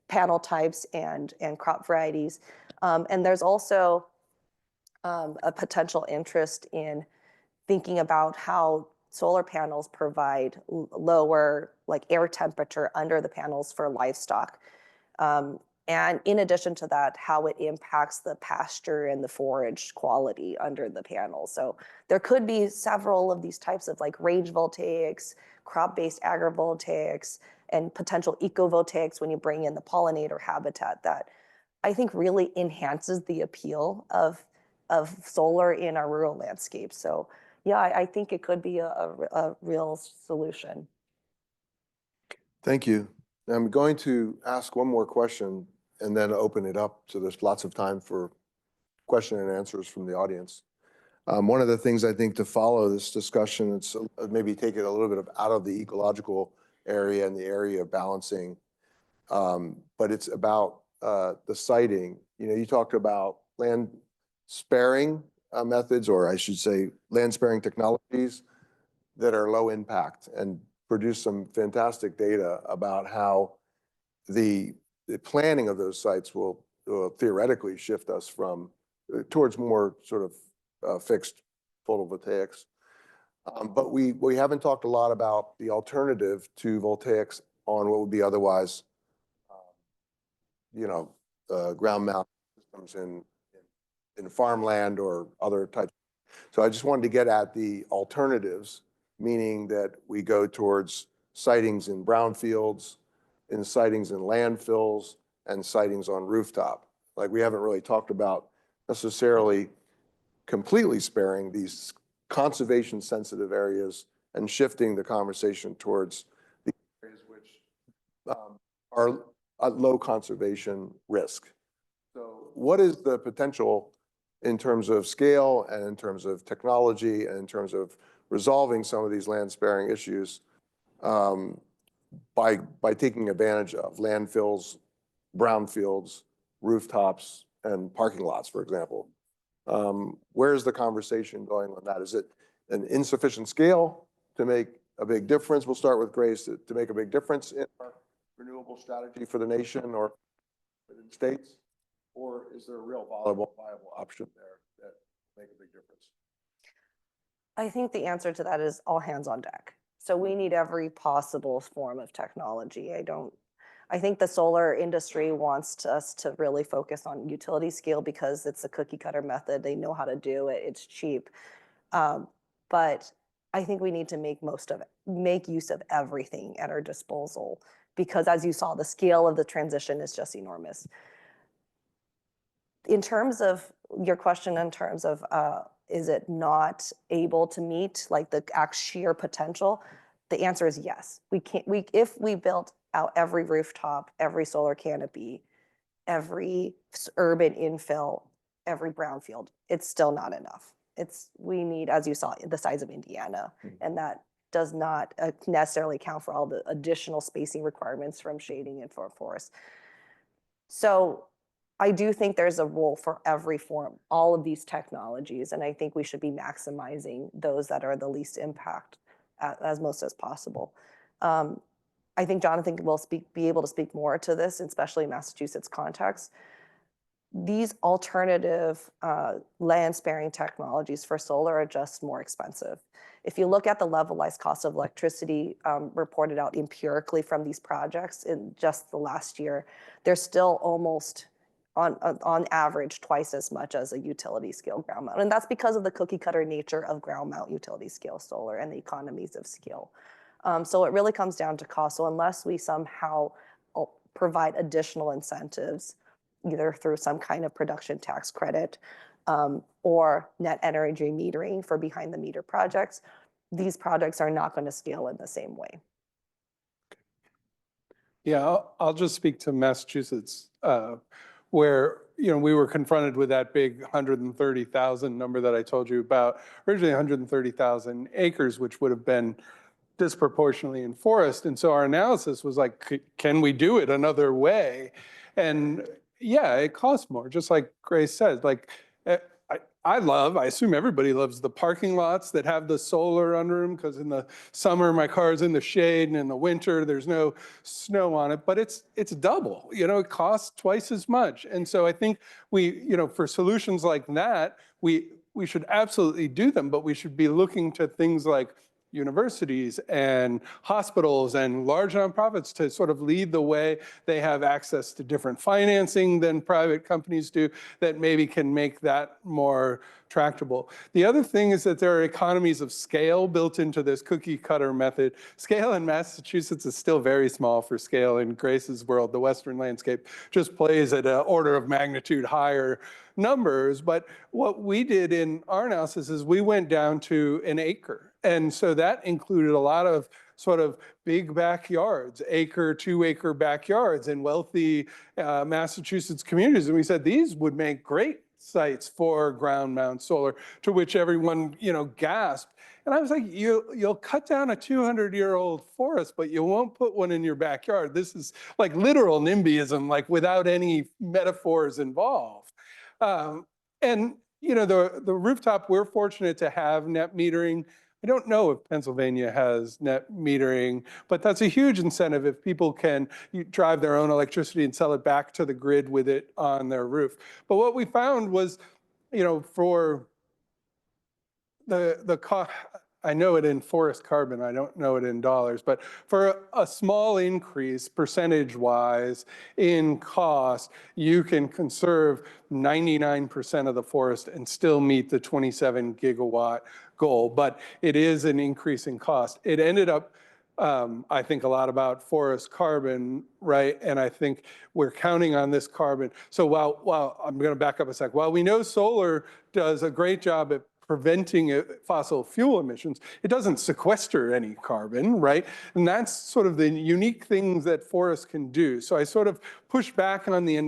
panel types and crop varieties. And there's also a potential interest in thinking about how solar panels provide lower like air temperature under the panels for livestock. And in addition to that, how it impacts the pasture and the forage quality under the panels. So there could be several of these types of like range voltaics, crop-based agrivoltaics, and potential ecovoltaics when you bring in the pollinator habitat that I think really enhances the appeal of solar in our rural landscape. So yeah, I think it could be a real solution. Thank you. I'm going to ask one more question and then open it up so there's lots of time for question and answers from the audience. One of the things I think to follow this discussion, it's maybe take it a little bit out of the ecological area and the area of balancing, but it's about the siting. You know, you talked about land sparing methods, or I should say land sparing technologies that are low impact, and produce some fantastic data about how the planning of those sites will theoretically shift us from towards more sort of fixed photovoltaics. But we haven't talked a lot about the alternative to voltaics on what would be otherwise, you know, ground mount systems in farmland or other types. So I just wanted to get at the alternatives, meaning that we go towards sightings in brownfields, in sightings in landfills, and sightings on rooftop. Like, we haven't really talked about necessarily completely sparing these conservation sensitive areas and shifting the conversation towards the areas which are at low conservation risk. So what is the potential in terms of scale and in terms of technology and in terms of resolving some of these land sparing issues by taking advantage of landfills, brownfields, rooftops, and parking lots, for example? Where's the conversation going on that? Is it an insufficient scale to make a big difference? We'll start with Grace, to make a big difference in our renewable strategy for the nation or for the states? Or is there a real viable option there that make a big difference? I think the answer to that is all hands on deck. So we need every possible form of technology. I think the solar industry wants us to really focus on utility scale because it's a cookie cutter method. They know how to do it. It's cheap. But I think we need to make use of everything at our disposal, because as you saw, the scale of the transition is just enormous. In terms of your question, in terms of is it not able to meet like the sheer potential? The answer is yes. If we built out every rooftop, every solar canopy, every urban infill, every brownfield, it's still not enough. We need, as you saw, the size of Indiana, and that does not necessarily account for all the additional spacing requirements from shading and for forests. So I do think there's a role for every form, all of these technologies, and I think we should be maximizing those that are the least impact as most as possible. I think Jonathan will be able to speak more to this, especially in Massachusetts context. These alternative land-sparing technologies for solar are just more expensive. If you look at the levelized cost of electricity reported out empirically from these projects in just the last year, they're still almost on average twice as much as a utility scale ground mount. And that's because of the cookie cutter nature of ground mount utility scale solar and the economies of scale. So it really comes down to cost. So unless we somehow provide additional incentives, either through some kind of production tax credit or net energy metering for behind the meter projects, these projects are not going to scale in the same way. Yeah, I'll just speak to Massachusetts, where we were confronted with that big 130,000 number that I told you about, originally 130,000 acres, which would have been disproportionately in forest. And so our analysis was like, can we do it another way? And yeah, it costs more, just like Grace said. Like, I assume everybody loves the parking lots that have the solar under them, because in the summer my car is in the shade, and in the winter there's no snow on it. But it's double. It costs twice as much. And so I think for solutions like that, we should absolutely do them, but we should be looking to things like universities and hospitals and large nonprofits to sort of lead the way. They have access to different financing than private companies do that maybe can make that more tractable. The other thing is that there are economies of scale built into this cookie cutter method. Scale in Massachusetts is still very small for scale in Grace's world. The Western landscape just plays at an order of magnitude higher numbers. But what we did in our analysis is we went down to an acre. And so that included a lot of sort of big backyards, 2-acre backyards in wealthy Massachusetts communities. And we said these would make great sites for ground mount solar, to which everyone, gasped. And I was like, you'll cut down a 200-year-old forest, but you won't put one in your backyard. This is like literal NIMBYism, like without any metaphors involved. And the rooftop, we're fortunate to have net metering. I don't know if Pennsylvania has net metering, but that's a huge incentive if people can drive their own electricity and sell it back to the grid with it on their roof. But what we found was, for the cost, I know it in forest carbon, I don't know it in dollars, but for a small increase percentage-wise in cost, you can conserve 99% of the forest and still meet the 27 gigawatt goal. But it is an increase in cost. It ended up, I think a lot about forest carbon, right? And I think we're counting on this carbon. So while I'm going to back up a sec, while we know solar does a great job at preventing fossil fuel emissions, it doesn't sequester any carbon, right? And that's sort of the unique things that forests can do. So I sort of push back on the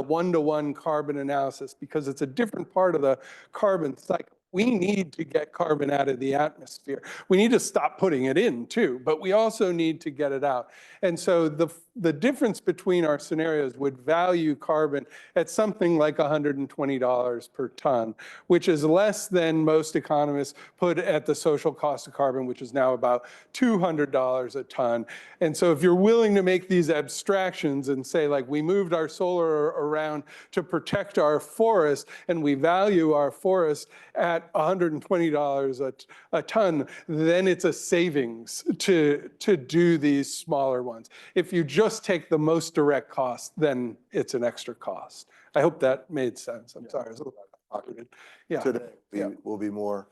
one-to-one carbon analysis because it's a different part of the carbon cycle. We need to get carbon out of the atmosphere. We need to stop putting it in too, but we also need to get it out. And so the difference between our scenarios would value carbon at something like $120 per ton, which is less than most economists put at the social cost of carbon, which is now about $200 a ton. And so if you're willing to make these abstractions and say, like, we moved our solar around to protect our forest and we value our forest at $120 a ton, then it's a savings to do these smaller ones. If you just take the most direct cost, then it's an extra cost. I hope that made sense. I'm sorry, it's a little awkward. Yeah. Today will be more.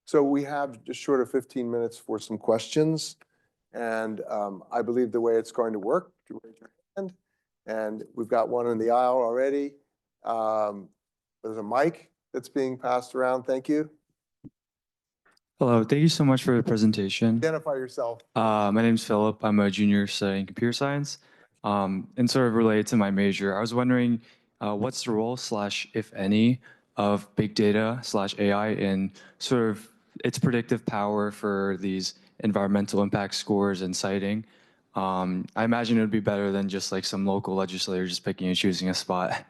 So we have just short of 15 minutes for some questions. And I believe the way it's going to work, you raise your hand, and we've got one in the aisle already. There's a mic that's being passed around. Thank you. Hello, thank you so much for the presentation. Identify yourself. My name is Philip. I'm a junior studying computer science. And sort of related to my major, I was wondering what's the role / if any of big data / AI in sort of its predictive power for these environmental impact scores and citing? I imagine it would be better than just like some local legislator just picking and choosing a spot.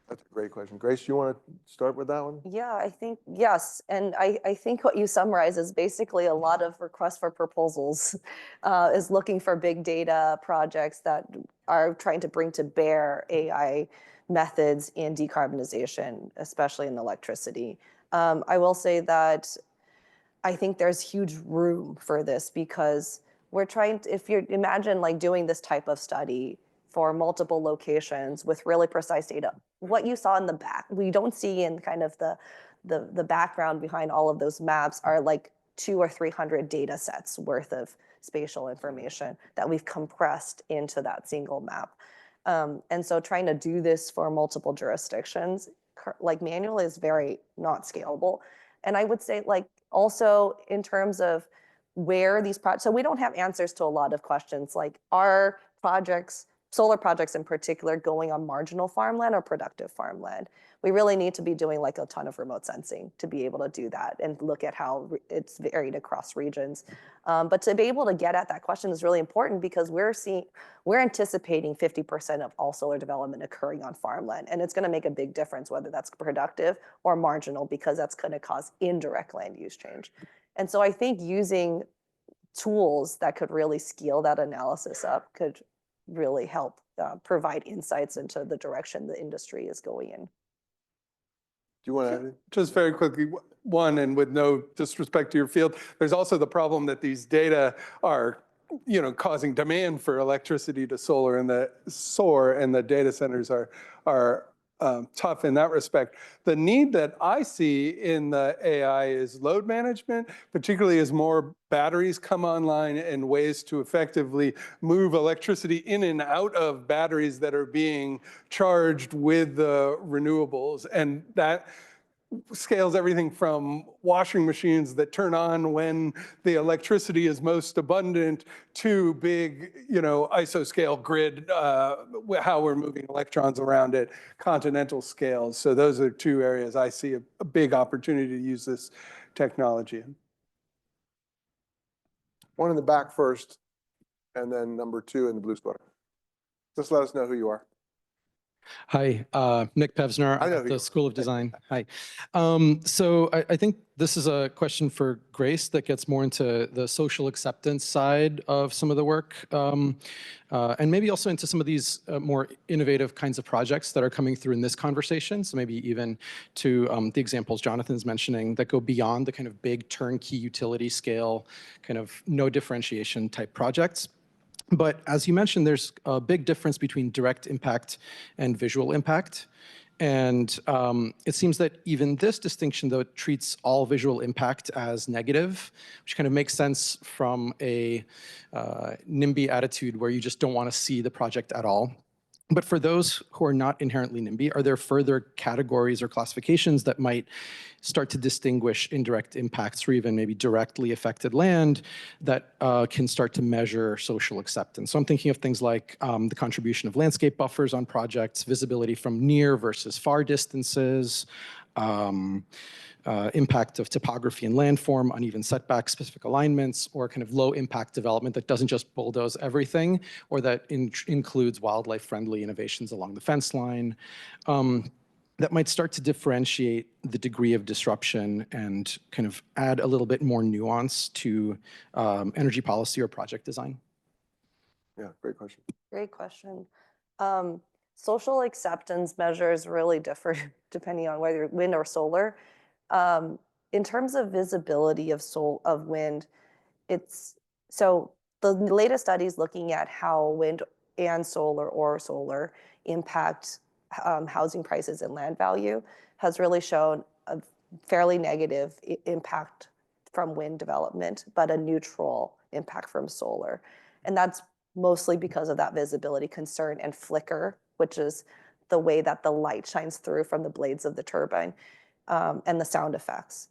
That's a great question. Grace, you want to start with that one? Yeah, I think, yes. And I think what you summarize is basically a lot of requests for proposals is looking for big data projects that are trying to bring to bear AI methods in decarbonization, especially in electricity. I will say that I think there's huge room for this because we're trying to, if you imagine like doing this type of study for multiple locations with really precise data, what you saw in the back, we don't see in kind of the background behind all of those maps are like 200 or 300 data sets worth of spatial information that we've compressed into that single map. And so trying to do this for multiple jurisdictions, like manually, is very not scalable. And I would say like also in terms of where these projects, so we don't have answers to a lot of questions like are projects, solar projects in particular, going on marginal farmland or productive farmland? We really need to be doing like a ton of remote sensing to be able to do that and look at how it's varied across regions. But to be able to get at that question is really important because we're anticipating 50% of all solar development occurring on farmland. And it's going to make a big difference whether that's productive or marginal because that's going to cause indirect land use change. And so I think using tools that could really scale that analysis up could really help provide insights into the direction the industry is going in. Do you want to? Just very quickly, one, and with no disrespect to your field, there's also the problem that these data are, causing demand for electricity to soar, and the data centers are tough in that respect. The need that I see in the AI is load management, particularly as more batteries come online and ways to effectively move electricity in and out of batteries that are being charged with the renewables. And that scales everything from washing machines that turn on when the electricity is most abundant to big, isoscale grid, how we're moving electrons around at continental scales. So those are two areas I see a big opportunity to use this technology in. One in the back first, and then number 2 in the blue sweater. Just let us know who you are. Hi, Nick Pevsner I know at who you the are. School of Design. Hi. So I think this is a question for Grace that gets more into the social acceptance side of some of the work, and maybe also into some of these more innovative kinds of projects that are coming through in this conversation. So maybe even to the examples Jonathan's mentioning that go beyond the kind of big turnkey utility scale, kind of no differentiation type projects. But as you mentioned, there's a big difference between direct impact and visual impact. And it seems that even this distinction, though, treats all visual impact as negative, which kind of makes sense from a NIMBY attitude where you just don't want to see the project at all. But for those who are not inherently NIMBY, are there further categories or classifications that might start to distinguish indirect impacts or even maybe directly affected land that can start to measure social acceptance? So I'm thinking of things like the contribution of landscape buffers on projects, visibility from near versus far distances, impact of topography and landform, uneven setbacks, specific alignments, or kind of low impact development that doesn't just bulldoze everything, or that includes wildlife-friendly innovations along the fence line, that might start to differentiate the degree of disruption and kind of add a little bit more nuance to energy policy or project design. Yeah, great question. Great question. Social acceptance measures really differ depending on whether wind or solar. In terms of visibility of wind, so the latest studies looking at how wind and solar impact housing prices and land value has really shown a fairly negative impact from wind development, but a neutral impact from solar. And that's mostly because of that visibility concern and flicker, which is the way that the light shines through from the blades of the turbine, and the sound effects.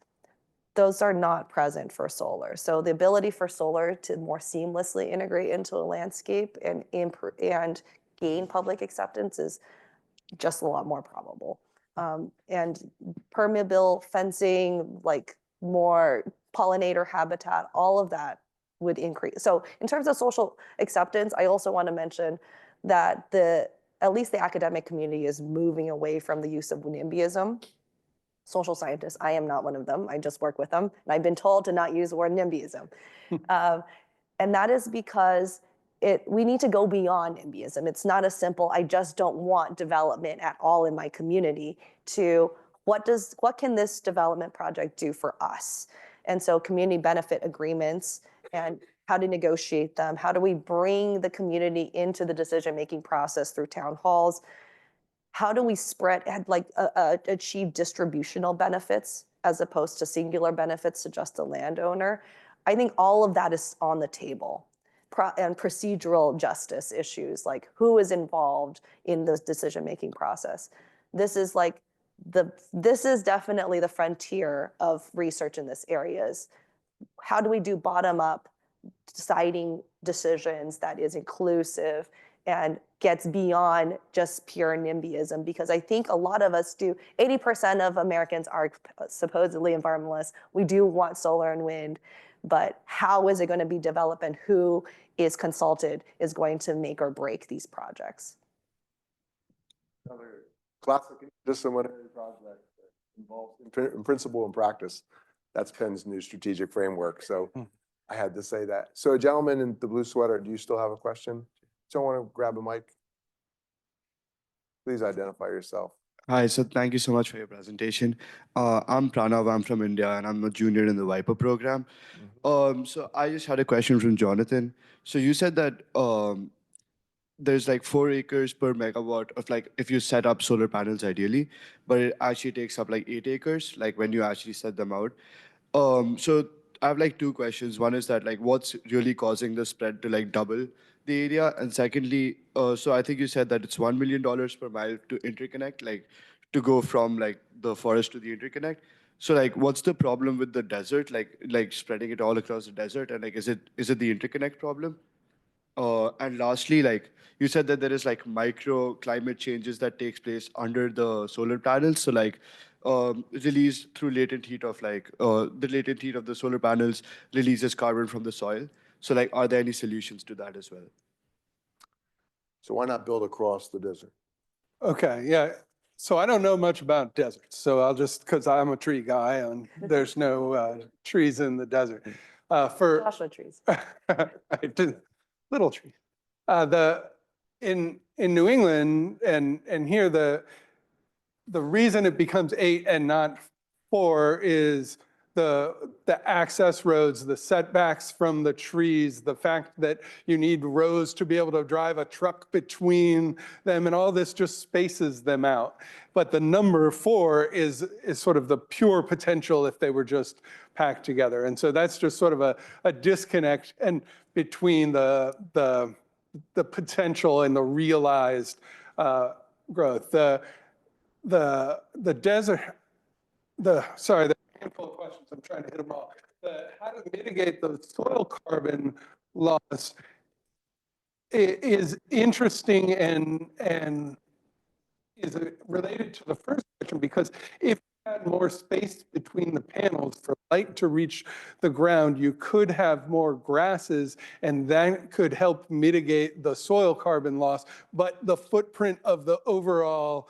Those are not present for solar. So the ability for solar to more seamlessly integrate into a landscape and gain public acceptance is just a lot more probable. And permeable fencing, like more pollinator habitat, all of that would increase. So in terms of social acceptance, I also want to mention that at least the academic community is moving away from the use of NIMBYism. Social scientists, I am not one of them. I just work with them. And I've been told to not use the word NIMBYism. And that is because we need to go beyond NIMBYism. It's not a simple, I just don't want development at all in my community, to what can this development project do for us? And so community benefit agreements and how to negotiate them. How do we bring the community into the decision-making process through town halls? How do we achieve distributional benefits as opposed to singular benefits to just the landowner? I think all of that is on the table. And procedural justice issues, like who is involved in the decision-making process. This is definitely the frontier of research in this area. Is how do we do bottom-up deciding decisions that is inclusive and gets beyond just pure NIMBYism? Because I think a lot of us do, 80% of Americans are supposedly environmentalists. We do want solar and wind, but how is it going to be developed and who is consulted is going to make or break these projects. Another classic disciplinary project that involves in principle and practice. That's Penn's new strategic framework. So I had to say that. So a gentleman in the blue sweater, do you still have a question? Someone want to grab a mic? Please identify yourself. Hi, so thank you so much for your presentation. I'm Pranav, I'm from India, and I'm a junior in the Viper program. So I just had a question from Jonathan. So you said that there's like 4 acres per megawatt of like, if you set up solar panels ideally, but it actually takes up like 8 acres, like when you actually set them out. So I have like 2 questions. One is that like, what's really causing the spread to like double the area? And secondly, so I think you said that it's $1 million per mile to interconnect, like to go from like the forest to the interconnect. So like, what's the problem with the desert? Like spreading it all across the desert, and like, is it the interconnect problem? And lastly, like you said that there is like micro climate changes that takes place under the solar panels. So like released through latent heat of like the latent heat of the solar panels releases carbon from the soil. So like, are there any solutions to that as well? So why not build across the desert? Okay, yeah. So I don't know much about deserts, so I'll just, because I'm a tree guy and there's no trees in the desert. For Joshua trees. I do, little trees. In New England and here the reason it becomes 8 and not 4 is the access roads, the setbacks from the trees, the fact that you need rows to be able to drive a truck between them, and all this just spaces them out. But the number 4 is sort of the pure potential if they were just packed together. And so that's just sort of a disconnect and between the potential and the realized growth. The desert, sorry, the handful of questions, I'm trying to hit them all. How to mitigate the soil carbon loss is interesting and is related to the first question, because if you had more space between the panels for light to reach the ground, you could have more grasses, and that could help mitigate the soil carbon loss, but the footprint of the overall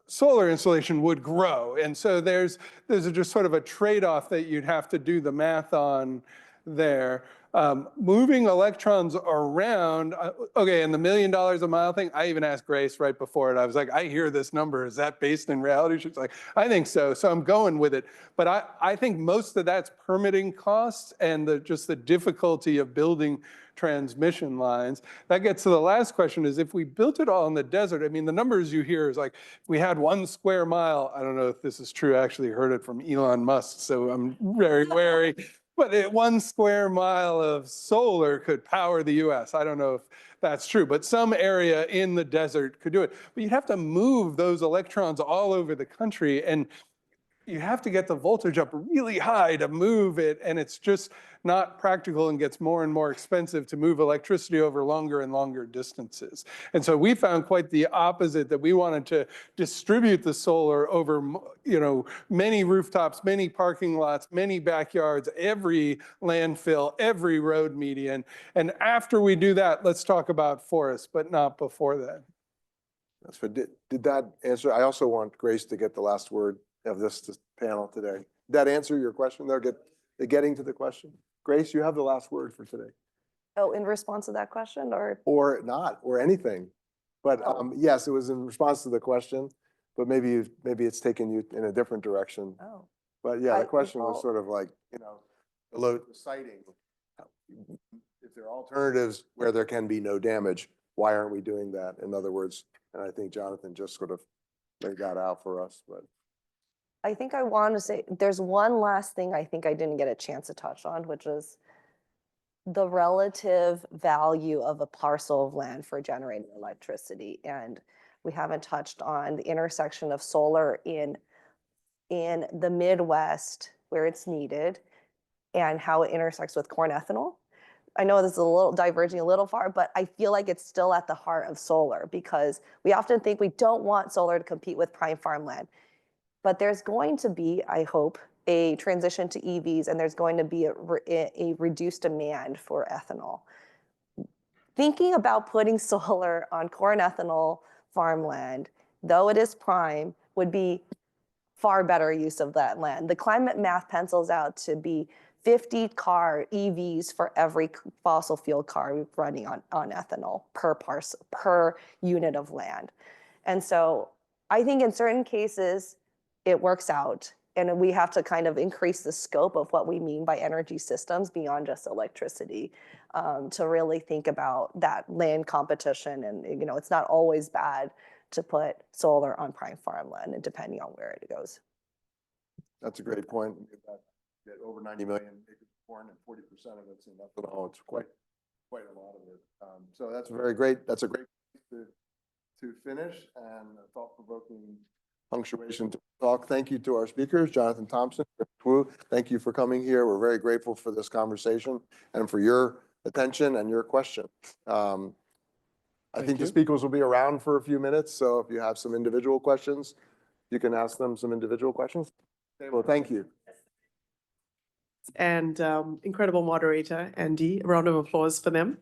solar installation would grow. And so there's just sort of a trade-off that you'd have to do the math on there. Moving electrons around, okay, and the $1 million a mile thing, I even asked Grace right before it. I was like, I hear this number. Is that based in reality? She's like, I think so. So I'm going with it. But I think most of that's permitting costs and just the difficulty of building transmission lines. That gets to the last question, is if we built it all in the desert, I mean, the numbers you hear is like, we had 1 square mile. I don't know if this is true. I actually heard it from Elon Musk, so I'm very wary. But 1 square mile of solar could power the US. I don't know if that's true, but some area in the desert could do it. But you'd have to move those electrons all over the country, and you have to get the voltage up really high to move it, and it's just not practical and gets more and more expensive to move electricity over longer and longer distances. And so we found quite the opposite, that we wanted to distribute the solar over, many rooftops, many parking lots, many backyards, every landfill, every road median. And after we do that, let's talk about forests, but not before that. That's for, did that answer? I also want Grace to get the last word of this panel today. Did that answer your question there? Getting to the question? Grace, you have the last word for today. Oh, in response to that question, or? Or not, or anything. But yes, it was in response to the question, but maybe it's taken you in a different direction. Oh. But yeah, the question was sort of like, the siting. If there are alternatives where there can be no damage, why aren't we doing that? In other words, and I think Jonathan just sort of laid that out for us, but. I think I want to say there's one last thing I think I didn't get a chance to touch on, which is the relative value of a parcel of land for generating electricity. And we haven't touched on the intersection of solar in the Midwest where it's needed and how it intersects with corn ethanol. I know this is a little diverging a little far, but I feel like it's still at the heart of solar, because we often think we don't want solar to compete with prime farmland. But there's going to be, I hope, a transition to EVs, and there's going to be a reduced demand for ethanol. Thinking about putting solar on corn ethanol farmland, though it is prime, would be far better use of that land. The climate math pencils out to be 50 car EVs for every fossil fuel car running on ethanol per unit of land. And so I think in certain cases, it works out, and we have to kind of increase the scope of what we mean by energy systems beyond just electricity, to really think about that land competition. And it's not always bad to put solar on prime farmland, and depending on where it goes. That's a great point. Get over 90 million acres of corn and 40% of it's in ethanol. It's quite a lot of it. So that's a great place to finish and a thought-provoking punctuation to talk. Thank you to our speakers, Jonathan Thompson, Chris Wu. Thank you for coming here. We're very grateful for this conversation and for your attention and your question. I think the speakers will be around for a few minutes, so if you have some individual questions, you can ask them some individual questions. Okay, well, thank you. And incredible moderator, Andy. A round of applause for them.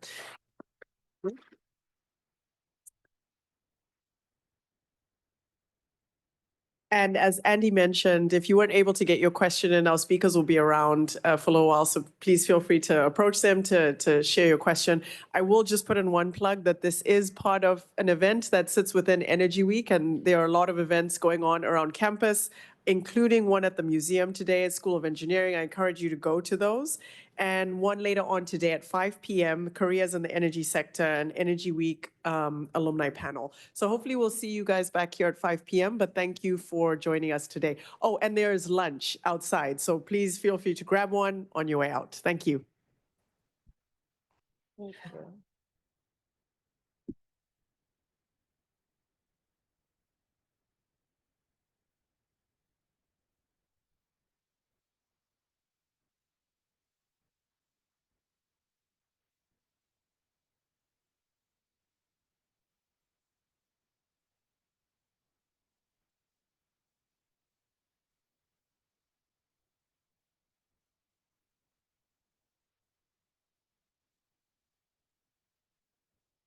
And as Andy mentioned, if you weren't able to get your question in, our speakers will be around for a little while, so please feel free to approach them to share your question. I will just put in one plug that this is part of an event that sits within Energy Week, and there are a lot of events going on around campus, including one at the museum today at School of Engineering. I encourage you to go to those. And one later on today at 5 p.m., Careers in the Energy Sector and Energy Week alumni panel. So hopefully we'll see you guys back here at 5 p.m., but thank you for joining us today. Oh, and there is lunch outside, so please feel free to grab one on your way out. Thank you. Thank you.